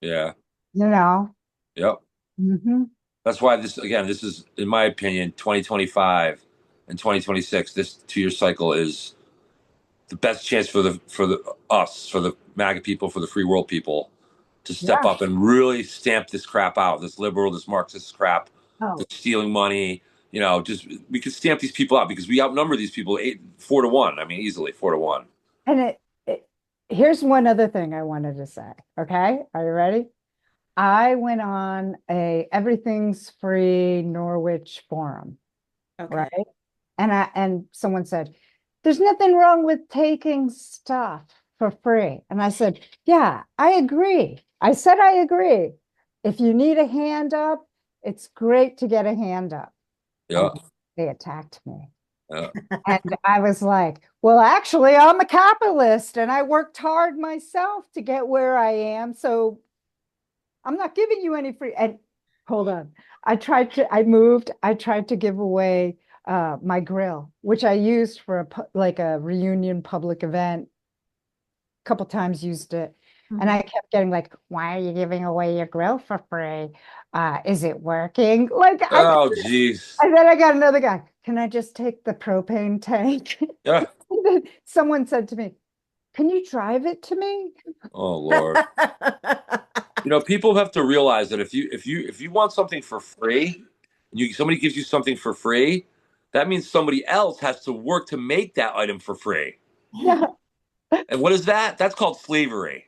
yeah. you know? Yep. Hmm. That's why this is, in my opinion, 2025 and 2026. This 2 year cycle is the best chance for the MAGA people, for the free world people, to step Yeah. up and really stamp this crap out, this liberal, this Marxist crap, the Oh, stealing money. Just we could stamp these people out because we outnumber these people 4-1. I mean, easily 4-1. and here's one other thing I wanted to say. Okay. Are you ready? I went on a everything's free Norwich forum, right? Okay. And someone said, there's nothing wrong with taking stuff for free. And I said, yeah, I agree. I said I agree. If you need a hand up, it's great to get a hand up. And Yeah, they attacked me. yeah. And I was like, well, actually, I'm a capitalist and I worked hard myself to get where I am. So I'm not giving you any free. And hold on. I tried to give away my grill, which I used for like a reunion public event. A couple times used it. And Mhm. I kept getting like, why are you giving away your grill for free? Is it working? Oh, geez. And then I got another guy. Can I just take the propane tank? Yeah. Someone said to me, can you drive it to me? Oh, Lord. People have to realize that if you want something for free, and somebody gives you something for free, that means somebody else has to work to make that item for free. Yeah. And what is that? That's called slavery.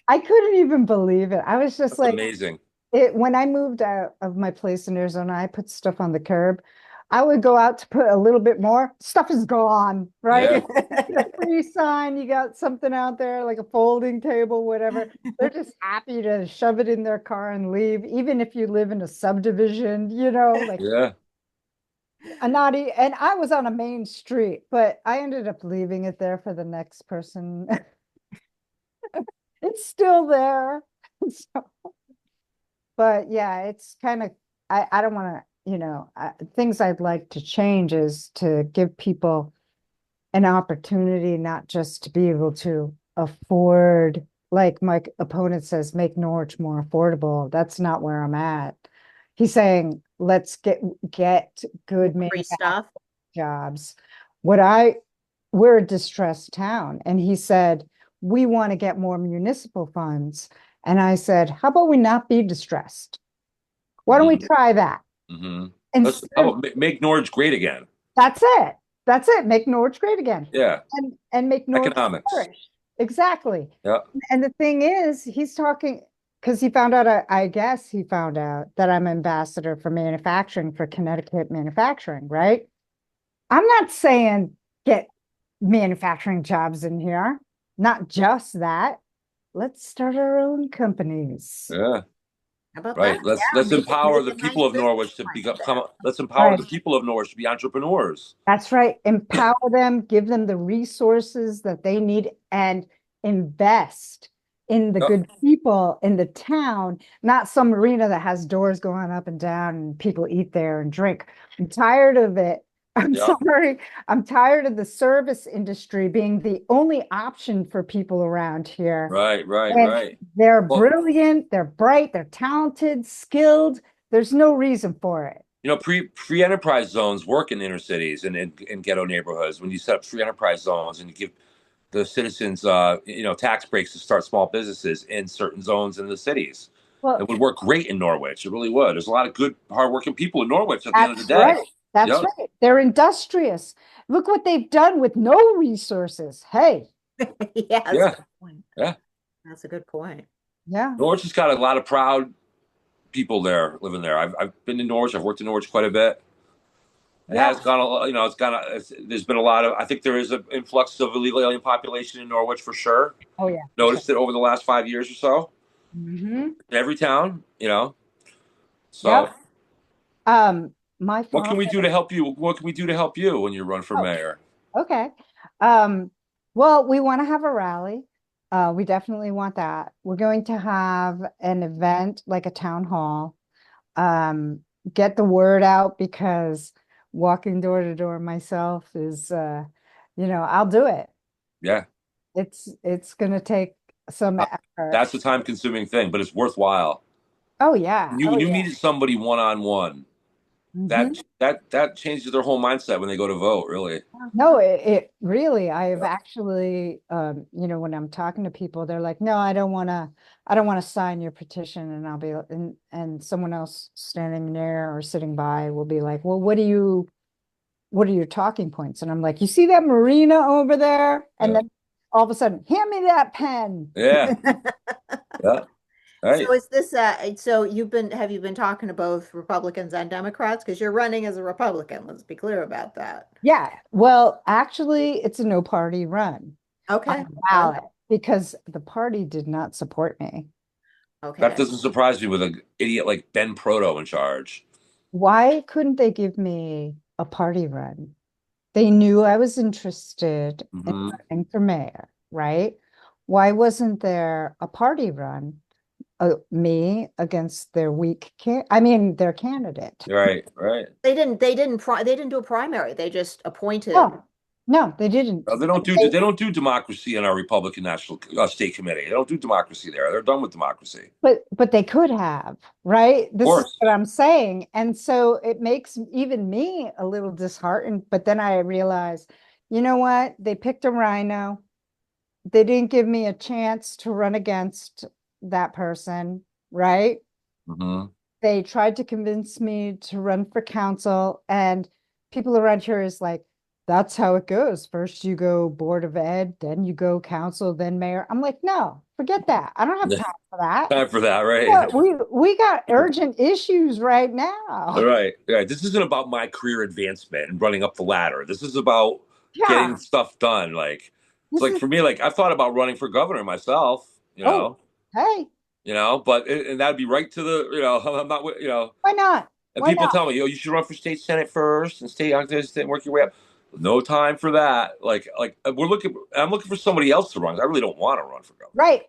I couldn't even believe it. I was just That's like, amazing. when I moved out of my place in Arizona, I put stuff on the curb. I would go out to put a little bit more. Stuff is gone, right? Yeah. A free sign, you got something out there like a folding table, whatever. They're just happy to shove it in their car and leave, even if you live in a subdivision, like Yeah. a naughty. And I was on a main street, but I ended up leaving it there for the next person. It's still there. So, but yeah, it's kind of, I don't want to, things I'd like to change is to give people an opportunity, not just to be able to afford, like my opponent says, make Norwich more affordable. That's not where I'm at. He's saying, let's get good Free manufacturing stuff. jobs. What I We're a distressed town. And he said, we want to get more municipal funds. And I said, how about we not be distressed? Why don't we Hmm. try that? Hmm. Instead How of, about make Norwich great again? that's it. That's it. Make Norwich great again. Yeah. And make Norwich Economics. flourish. Exactly. Yeah. And the thing is, he's talking because he found out, I guess he found out that I'm ambassador for manufacturing for Connecticut manufacturing, right? I'm not saying get manufacturing jobs in here, not just that. Let's start our own companies. Yeah. How about that? Right. Let's Make empower it the a nice people of business Norwich to climate become. there. Let's empower Right. the people of Norwich to be entrepreneurs. That's right. Empower them, give them the resources that they need, and invest in the Yep. good people in the town, not some marina that has doors going up and down and people eat there and drink. I'm tired of it. I'm Yep. sorry. I'm tired of the service industry being the only option for people around here. Right. Right. And Right. they're Well, brilliant, they're bright, they're talented, skilled. There's no reason for it. free enterprise zones work in inner cities and in ghetto neighborhoods. When you set up free enterprise zones and you give the citizens, tax breaks to start small businesses in certain zones in the cities, Well, it would work great in Norwich. It really would. There's a lot of good, hardworking people in Norwich at the end of the that's day. right. That's Yep. right. They're industrious. Look what they've done with no resources. Hey, Yeah, that's a Yeah. good point. Yeah. That's a good point. yeah, Norwich has got a lot of proud people there living there. I've been to Norwich. I've worked in Norwich quite a bit. It has yeah. gone, there's been a lot of, I think there is an influx of illegal alien population in Norwich for sure. Oh, yeah, for sure. Noticed it over the last 5 years or so. Hmm. In every town. So Yep. My what can father. we do to help you? What can we do to help you when you run for Oh, mayor? okay. Um, well, we want to have a rally. We definitely want that. We're going to have an event like a town hall. Um, get the word out because walking door to door myself is, I'll do it. Yeah. It's going to take some Uh, effort. That's a time consuming thing, but it's worthwhile. Oh yeah. You Oh you yeah. meet somebody one on one. Hmm. That changes their whole mindset when they go to vote, really. No, it really, I've actually, when I'm talking to people, they're like, no, I don't want to sign your petition. And I'll be, and someone else standing there or sitting by will be like, well, what are your talking points? And I'm like, you see that marina over there? And Yeah. then all of a sudden, hand me that pen. Yeah. Yeah. So Right. is this so have you been talking to both Republicans and Democrats? Because you're running as a Republican, let's be clear about that. Yeah. Well, actually, it's a no party run on Okay. the Okay. ballot because the party did not support me. That Okay. doesn't surprise me with an idiot like Ben Proto in charge. Why couldn't they give me a party run? They knew I was interested in Hmm. running for mayor, right? Why wasn't there a party run? Me against their their candidate. Right. Right. They didn't do a primary. They just appointed. No, no, they didn't. They don't do They- they don't do democracy in our Republican National State Committee. They don't do democracy there. They're done with democracy. but they could have, right? Of This is course. what I'm saying. And so it makes even me a little disheartened. But then I realized, you know what? They picked a rhino. They didn't give me a chance to run against that person, right? Hmm. They tried to convince me to run for council, and people around here is like, that's how it goes. First you go board of ed, then you go council, then mayor. I'm like, no, forget that. I don't have time for that. Time for that, Yeah, right? we got urgent issues right All now. right. Right. This isn't about my career advancement and running up the ladder. This is about getting Yeah, stuff done. Like it's this like is for me, like I've thought about running for governor myself, oh, hey, but and that'd be right to the, I'm not, why not? and Why people not? tell me, you should run for state senate first and stay on this and work your way up. No time for that. Like I'm looking for somebody else to run. I really don't want to run for governor. Right.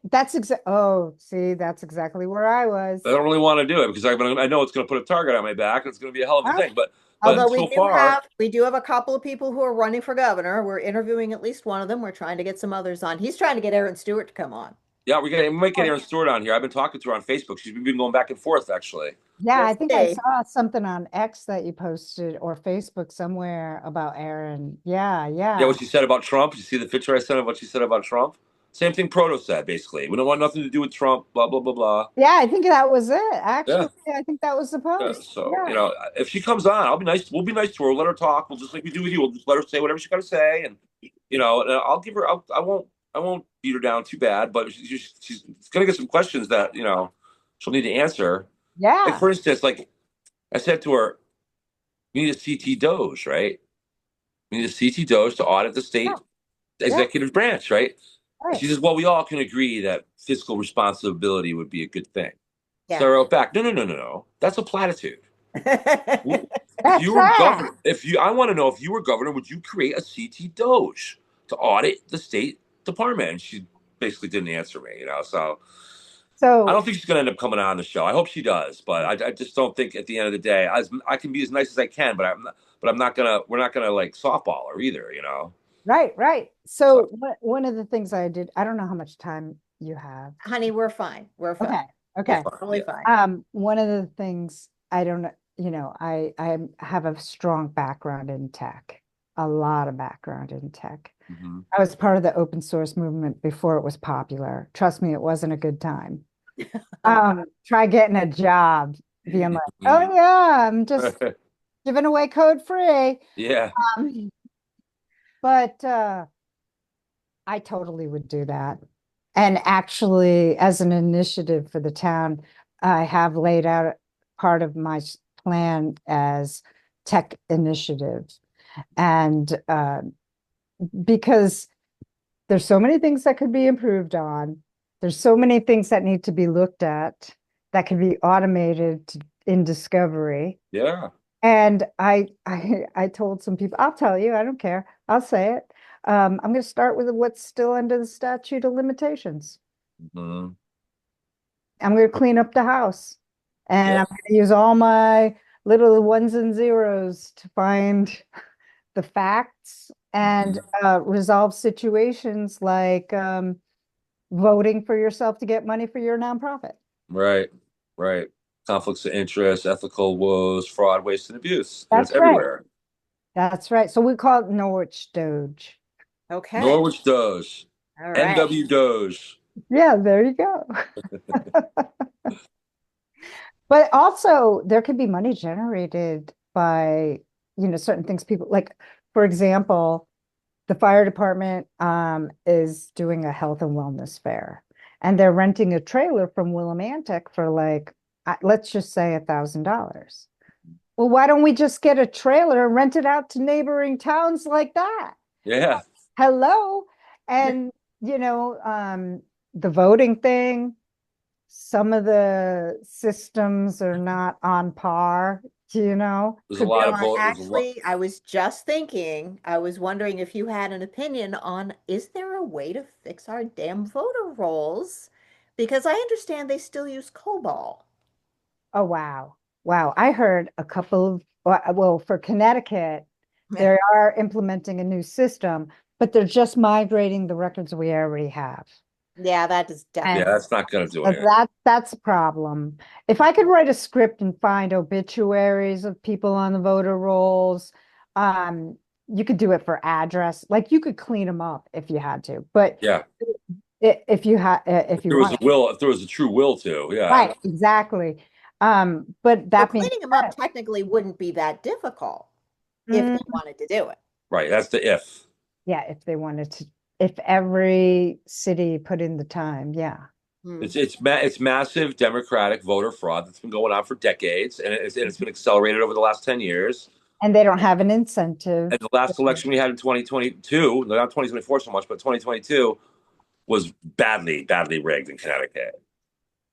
See, that's exactly where I I was. don't really want to do it because I know it's going to put a target on my back. And it's going to be a hell of a Huh? thing. But Although so far, we do have a couple of people who are running for governor. We're interviewing at least one of them. We're trying to get some others on. He's trying to get Aaron Stewart to come on. yeah, we might get Aaron Stewart on here. I've been talking to her on Facebook. She's been going back and forth actually. Yeah, We'll I think I see. saw something on X that you posted or Facebook somewhere about Aaron. Yeah, Yeah, yeah. what she said about Trump. You see the picture I sent of what she said about Trump? Same thing Proto said, basically. We don't want nothing to do with Trump, blah, blah, blah, blah. Yeah, I think that was it. Yeah. Actually, I think that was the Yeah. post. So, Yeah. if she comes on, I'll be nice. We'll be nice to her. We'll let her talk. We'll just like we do with you. We'll just let her say whatever she got to say. And I'll give her, I won't beat her down too bad, but she's going to get some questions that, she'll need to answer. Like, Yeah. for instance, like I said to her, we need a CT Doge, right? We need a CT Doge to audit the Yeah. state Yeah. executive branch, right? And Right. she says, well, we all can agree that fiscal responsibility would be a good thing. So I wrote back, no. That's a platitude. If That's you were that. governor, I want to know if you were governor, would you create a CT Doge to audit the State Department? And she basically didn't answer me, So I So don't think she's going to end up coming on the show. I hope she does, but I just don't think at the end of the day, I can be as nice as I can, but I'm not gonna. We're not gonna like softball her either. right, right. So So one of the things I did, I don't know how much time you have. Honey, we're fine. We're Okay, fine. we're okay. fine. Totally Yeah. fine. One of the things I don't know, I have a strong background in tech, a lot of background in tech. Hmm. I was part of the open source movement before it was popular. Trust me, it wasn't a good time. Try getting a job, being like, oh yeah, I'm just giving away code free. Yeah. Um, but I totally would do that. And actually, as an initiative for the town, I have laid out part of my plan as tech initiative. And because there's so many things that could be improved on, there's so many things that need to be looked at that can be automated in discovery. Yeah. And I told some people, I'll tell you, I don't care. I'll say it. I'm going to start with what's still under the statute of limitations. Hmm. I'm going to clean up the house, and Yeah. I'm going to use all my little ones and zeros to find the facts and Mhm. resolve situations like voting for yourself to get money for your nonprofit. Right. Right. Conflicts of interest, ethical woes, fraud, waste, and abuse. And it's That's right. everywhere. That's right. So we call it Norwich Doge. Okay. Norwich Doge, All right. NW Doge. Yeah, there you go. But also, there could be money generated by, certain things people like, for example, the fire department is doing a health and wellness fair, and they're renting a trailer from Willimantic for like, let's just say $1,000. Well, why don't we just get a trailer and rent it out to neighboring towns like that? Yeah. Hello. And, the voting thing, some of the systems are not on par, There's a could be lot No, of vote. There's a lot. I was just thinking, I was wondering if you had an opinion on, is there a way to fix our damn voter rolls? Because I understand they still use COBOL. Oh, wow. Wow. I heard a couple of, well, for Connecticut, they are implementing a new system, but they're just migrating the records we already have. Yeah, that is Yeah, And definitely that's not going to do so anything. that's a problem. If I could write a script and find obituaries of people on the voter rolls, um, you could do it for address. Like you could clean them up if you had to, but Yeah. if you had, if If you there was a want, will, if there was a true will to, yeah. right, exactly. But so that being cleaning them up said, technically wouldn't be that difficult if they mm, wanted to do it. Right. That's the if. yeah, if they wanted to, if every city put in the time, yeah. Hmm. It's massive Democratic voter fraud that's been going on for decades, and it's been accelerated over the last 10 years. And they don't have an incentive. And the last election we had in 2022, not 2024 so much, but 2022 was badly rigged in Connecticut. In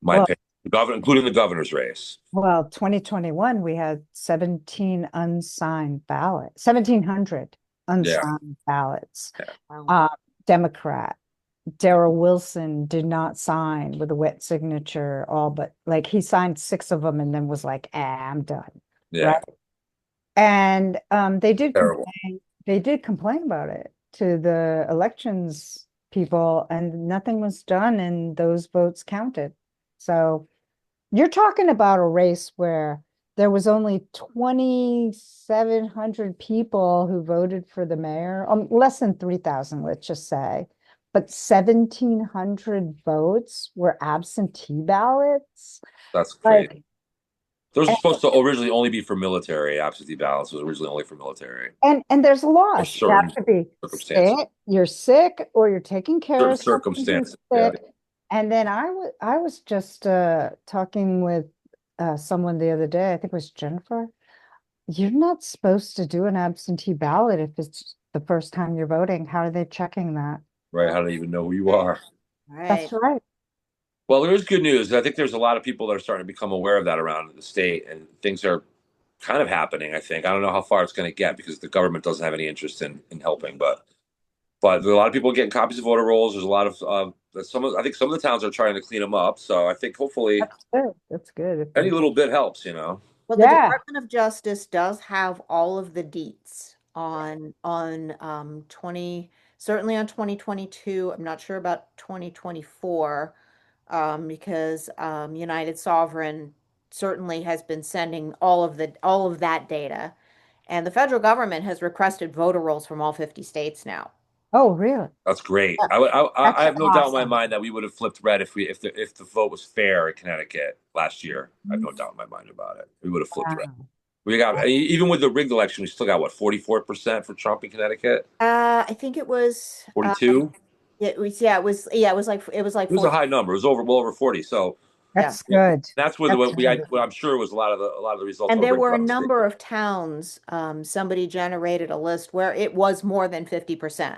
my Well, opinion, including the governor's race. Well, 2021, we had 17 unsigned ballots, 1,700 Yeah. unsigned ballots. Yeah. Wow. Democrat, Darrell Wilson did not sign with a wet signature, all but like he signed six of them and then was like, I'm done. Right. Yeah. And Terrible. they did complain about it to the elections people, and nothing was done, and those votes counted. So you're talking about a race where there was only 2,700 people who voted for the mayor, less than 3,000, let's just say, but 1,700 votes were absentee ballots. That's crazy. Like, Those are and, supposed to originally only be for military. Absentee ballots was originally only for military and there's or laws. You have certain to be circumstances. sick, you're sick, or you're taking care Certain of someone who's circumstances. Yeah. sick. And then I was just talking with someone the other day, I think it was Jennifer. You're not supposed to do an absentee ballot if it's the first time you're voting. How are they checking that? Right. How do they even know who you are? Right. That's right. Well, there is good news. I think there's a lot of people that are starting to become aware of that around the state, and things are kind of happening. I think I don't know how far it's going to get because the government doesn't have any interest in helping, but there are a lot of people getting copies of voter rolls. There's a lot of I think some of the towns are trying to clean them up. So I think hopefully That's good. That's good. If any they, little bit helps. You know. Well, the yeah. Department of Justice does have all of the deets on 20, certainly on 2022. I'm not sure about 2024, because United Sovereign certainly has been sending all of that data. And the federal government has requested voter rolls from all 50 states now. Oh, really? That's great. Yeah. I That's have no doubt in my awesome. mind that we would have flipped red if the vote was fair in Connecticut last year. I have no doubt in my mind about it. We would have flipped red. Wow. We got even with the rigged election, we still got what 44% for Trump in Connecticut. I think it was 42. it was like It was a 40. high number. It was over well over 40. So Yeah. That's good. that's where That's good. what I'm sure was a lot of the results And were there rigged were a around the state. number of towns, somebody generated a list where it was more than 50%.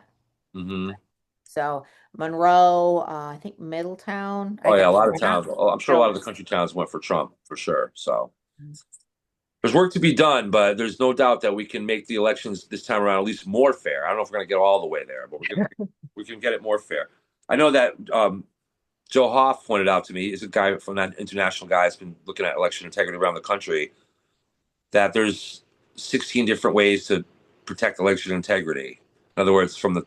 Hmm. So Monroe, I think Middletown, I Oh yeah, a think lot of that. towns. I'm sure a lot So of the country towns went for Trump for sure. So there's work to be done, but there's no doubt that we can make the elections this time around at least more fair. I don't know if we're going to get all the way there, but we can get it more fair. I know that Joe Hoff pointed out to me, is a guy from that international guy that's been looking at election integrity around the country, that there's 16 different ways to protect election integrity. In other words, from the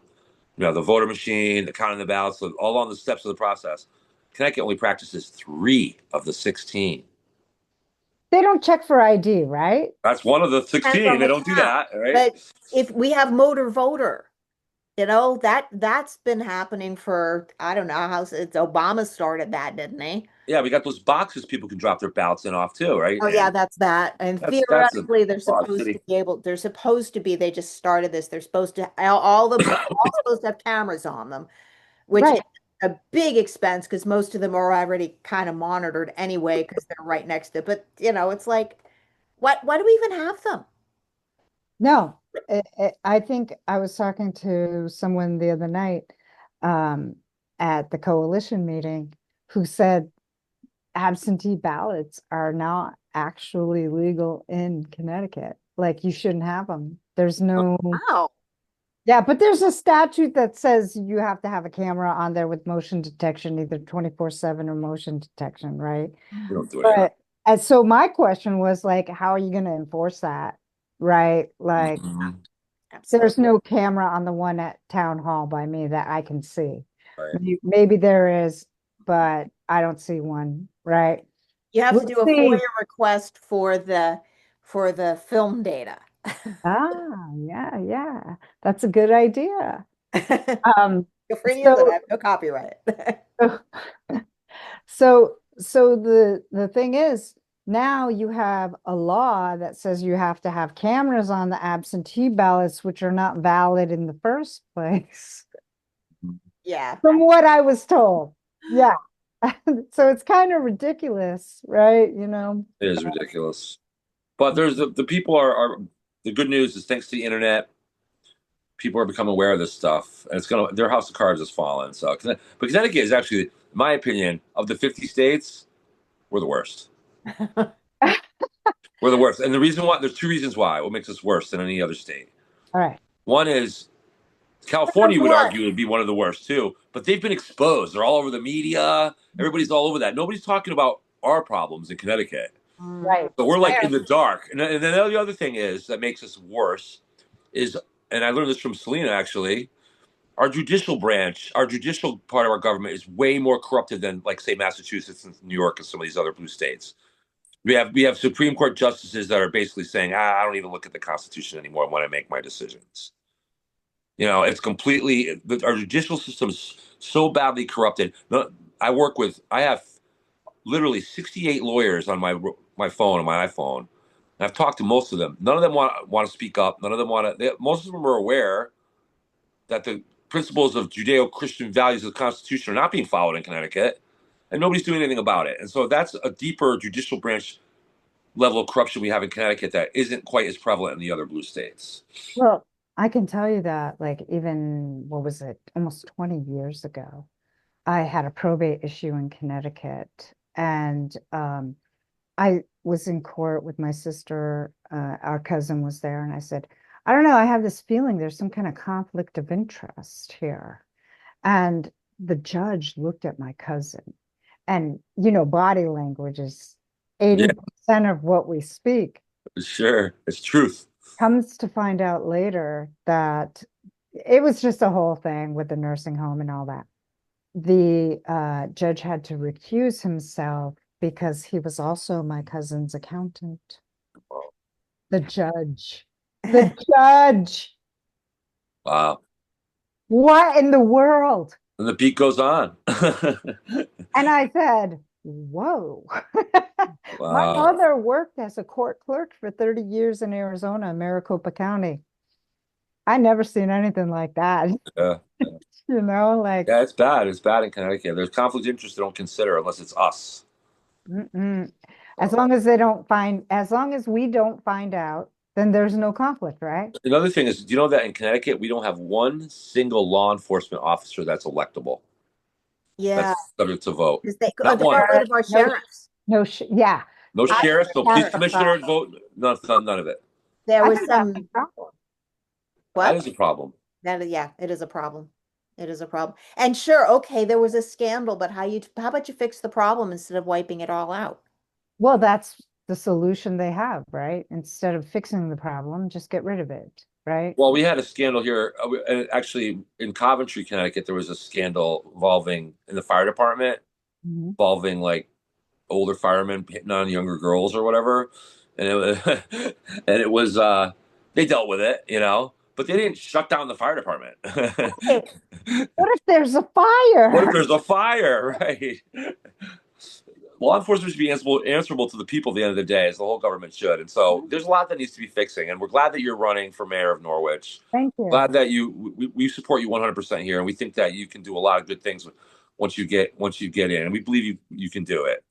voter machine, the counting the ballots, all on the steps of the process. Connecticut only practices three of the 16. They don't check for ID, right? That's one of the depends 16. on They the don't do town. that, right? But if we have motor voter, that's been happening for, I don't know how it's Obama started that, didn't he? Yeah, we got those boxes people can drop their ballots in off too, right? Oh yeah, And that's that. And that's a theoretically, broad city. they're supposed to be, they just started this. They're supposed to, they're all supposed to have cameras on them, which is Right. a big expense because most of them are already kind of monitored anyway because they're right next to it. But it's like, why do we even have them? No, I think I was talking to someone the other night um, at the coalition meeting who said absentee ballots are not actually legal in Connecticut. Like you shouldn't have them. There's no, Wow. yeah, but there's a statute that says you have to have a camera on there with motion detection, either 24/7 or motion detection, right? We don't do any of that. But and so my question was like, how are you going to enforce that? Right? Like Mhm. there's Absolutely. no camera on the one at town hall by me that I can see. Right. Maybe there is, but I don't see one, right? You have to We'll do a see. FOIA request for the film data. Ah, yeah, yeah. That's a good idea. Um, Feel free to use it. I so have no copyright. so the thing is now you have a law that says you have to have cameras on the absentee ballots, which are not valid in the first place, Yeah. from what I was told. Yeah. So it's kind of ridiculous, right? It is ridiculous. But there's the people are the good news is thanks to the internet, people are becoming aware of this stuff, and it's gonna their house of cards has fallen. So, but Connecticut is actually, in my opinion, of the 50 states, we're the worst. We're the worst, and the reason why there's two reasons why what makes us worse than any other state. All right. One is California Number would one. argue would be one of the worst too, but they've been exposed. They're all over the media. Everybody's all over that. Nobody's talking about our problems in Connecticut. Mhm. Right. So we're like in Fair. the dark. And then the other thing is that makes us worse is, and I learned this from Selena actually, our judicial branch, our judicial part of our government is way more corrupted than, like, say, Massachusetts and New York and some of these other blue states. We have Supreme Court justices that are basically saying, I don't even look at the Constitution anymore when I make my decisions. It's completely our judicial system's so badly corrupted. No, I have literally 68 lawyers on my phone, on my iPhone. And I've talked to most of them. None of them want to speak up. None of them want to. Most of them are aware that the principles of Judeo-Christian values of the Constitution are not being followed in Connecticut, and nobody's doing anything about it. And so that's a deeper judicial branch level of corruption we have in Connecticut that isn't quite as prevalent in the other blue states. Well, I can tell you that, like, even what was it, almost 20 years ago. I had a probate issue in Connecticut, and I was in court with my sister. Our cousin was there, and I said, I don't know, I have this feeling there's some kind of conflict of interest here. And the judge looked at my cousin, and body language is Yeah, 80% of what we speak. sure. It's truth. Comes to find out later that it was just a whole thing with the nursing home and all that. The judge had to recuse himself because he was also my cousin's accountant. The judge. The judge. Wow. What in the world? And the beat goes on. And I said, whoa. My Wow. mother worked as a court clerk for 30 years in Arizona, Maricopa County. I never seen anything like that. Yeah. Like, Yeah, it's bad. It's bad in Connecticut. There's conflict of interest they don't consider unless it's us. mm-mm. As So, long as they don't find, as long as we don't find out, then there's no conflict, right? another thing is, do you know that in Connecticut we don't have one single law enforcement officer that's electable, Yeah, that's subject to vote? because they Not got one. rid of our No, sheriffs. no, yeah. No I sheriffs, no think police that's a commissioner problem. vote. None of it. There I was think that's a some problem. That what? is a problem. Yeah, it is a problem. It is a problem. And sure, okay, there was a scandal, but how about you fix the problem instead of wiping it all out? Well, that's the solution they have, right? Instead of fixing the problem, just get rid of it, right? Well, we had a scandal here. Actually, in Coventry, Connecticut, there was a scandal involving in the fire department, Mhm. involving like older firemen hitting on younger girls or whatever, and it was, and it was they dealt with it, but they didn't shut down the fire department. Hey, what if there's a What if fire? there's a fire, right? Law enforcement should be answerable to the people at the end of the day, as the whole government should. And so there's a lot that needs to be fixing. And we're glad that you're running for mayor of Norwich. Thank you. Glad that we support you 100% here, and we think that you can do a lot of good things once you get in, and we believe you can do it.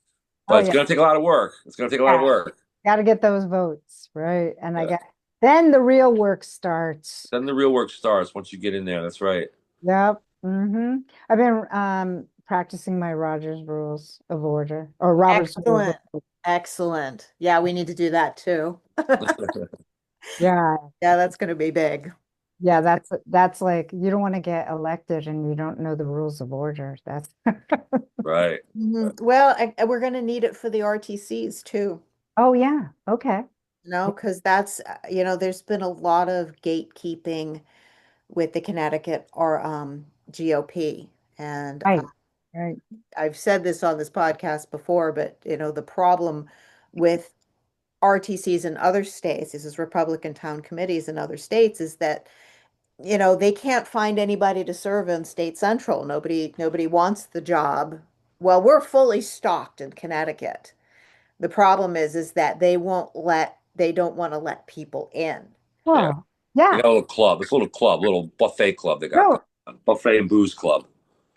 Oh But it's yeah, going to take a lot of work. It's going to take a lot of yeah. work. Got to get those votes, right? And I Yeah. got then the real work starts. Then the real work starts once you get in there. That's right. Yep. I've been practicing my Rogers rules of order or Robert's rules of Excellent. order. Excellent. Yeah, we need to do that too. Yeah. Yeah, that's going to be big. Yeah, that's like you don't want to get elected and you don't know the rules of order. That's Right. Well, we're going to need it for the RTCs too. Oh yeah. Okay. No, because that's, there's been a lot of gatekeeping with the Connecticut or GOP. And Right. Right. I've said this on this podcast before, but the problem with RTCs in other states, this is Republican town committees in other states, is that they can't find anybody to serve in state central. Nobody wants the job. Well, we're fully stocked in Connecticut. The problem is that they don't want to let people in. Yeah. Well, They yeah. got a little club. It's a little club, a little buffet club they got No, going on. Buffet and booze club.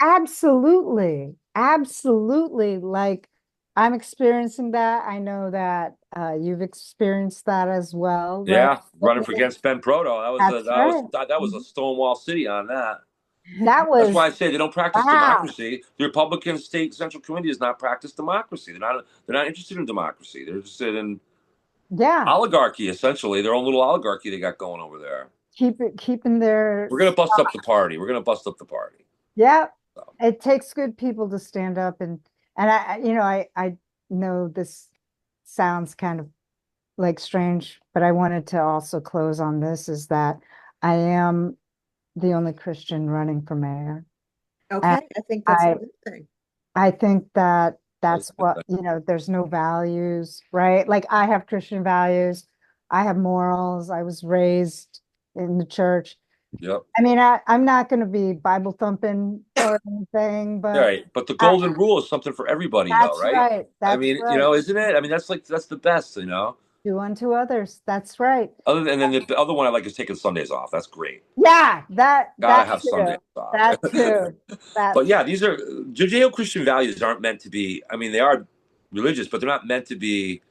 absolutely. Absolutely. Like I'm experiencing that. I know that you've experienced that as well, right? Yeah, running for against Ben Proto. That's right. That was a Stonewall City on that. That That's was why I say they don't practice wow. democracy. The Republican State Central Committee does not practice democracy. They're not interested in democracy. They're interested in Yeah. oligarchy, essentially, their own little oligarchy they got going over there. Keeping their We're gonna bust up the party. We're gonna bust up the party. yeah. So, It takes good people to stand up and I know this sounds kind of like strange, but I wanted to also close on this is that I am the only Christian running for mayor. And Okay, I think that's a I good thing. I think that that's that's a good what, thing. there's no values, right? Like I have Christian values, I have morals, I was raised in the church. Yep. I mean, I'm not going to be Bible thumping or anything, All but right, but the I, golden rule is something for everybody, though, that's right? right. I That's mean, right. isn't it? I mean, that's the best. Do unto others. That's right. Then the other one I like is taking Sundays off. That's great. Yeah, Gotta that have too. Sundays off. That too. That But yeah, these are Judeo-Christian values aren't meant to be. I mean, they are religious, but they're not meant to be.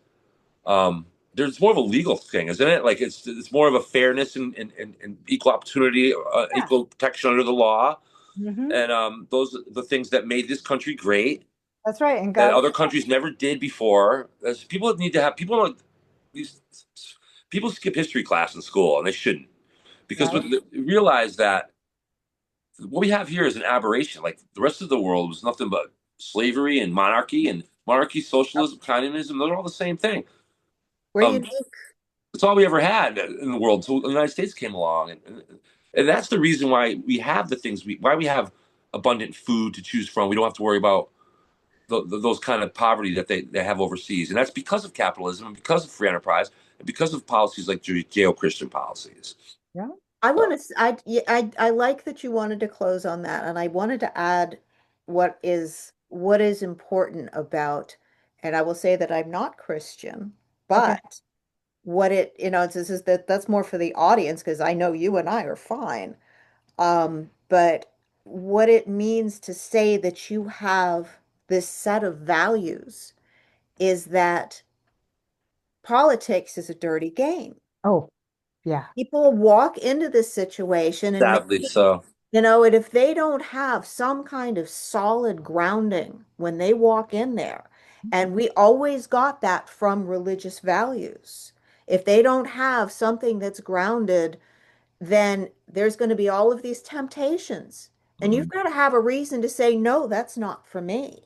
There's more of a legal thing, isn't it? Like it's more of a fairness and equal opportunity, yeah. equal protection under the law. Hmm. And those are the things that made this country great That's right. And that God, other countries never did before. As people need to have people don't these people skip history class in school, and they shouldn't, because right? realize that what we have here is an aberration. Like the rest of the world was nothing but slavery and monarchy, socialism, communism. Those are all the same thing. Where you Um, it's all we ever had in the world. So the United States came along, and that's the reason why we have the things why we have abundant food to choose from. We don't have to worry about those kind of poverty that they have overseas, and that's because of capitalism and because of free enterprise and because of policies like Judeo-Christian policies. Yeah. I So, want to, yeah, I like that you wanted to close on that, and I wanted to add what is important about, and I will say that I'm not Christian, Okay. but what it, this is that's more for the audience because I know you and I are fine. But what it means to say that you have this set of values is that politics is a dirty game. Oh, yeah. People walk into this situation and maybe, sadly, so and if they don't have some kind of solid grounding when they walk in there, and we always got that from religious values. If they don't have something that's grounded, then there's going to be all of these temptations. And you've mm, got to have a reason to say, no, that's not for me.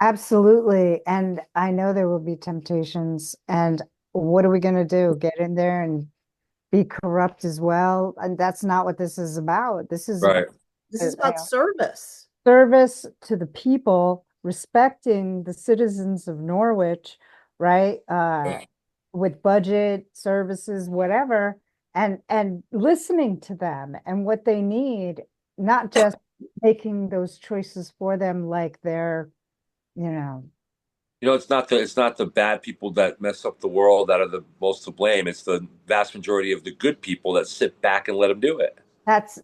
Absolutely. And I know there will be temptations. And what are we going to do? Get in there and be corrupt as well? And that's not what this is about. This is about right. This is about service. service to the people, respecting the citizens of Norwich, right? With budget, services, whatever, and listening to them and what they need, not just making those choices for them like they're, you know, It's not the bad people that mess up the world that are the most to blame. It's the vast majority of the good people that sit back and let them do it.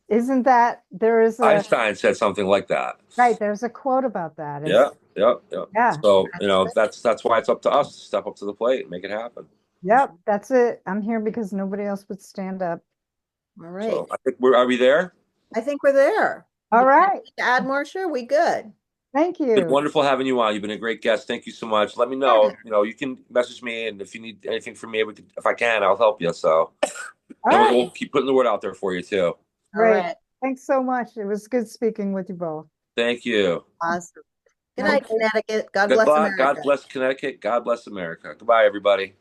isn't that there is a Einstein said something like that. right, there's a quote about that. Yeah, It's yeah, yeah. yeah, So, that's why it's up to us to step up to the plate and make it happen. yep, that's it. I'm here because nobody else would stand up. All So right. I think are we there? I think we're there. All right. To add, Marcia, we good. Thank Been you. wonderful having you on. You've been a great guest. Thank you so much. Let me know. Yeah. You can message me, and if you need anything from me, if I can, I'll help you. So, All and right. we'll keep putting the word out there for you too. All Great. right. Thanks so much. It was good speaking with you both. Thank you. Awesome. Good night, Okay. Connecticut. God Good bless luck. God America. bless Connecticut. God bless America. Goodbye, everybody.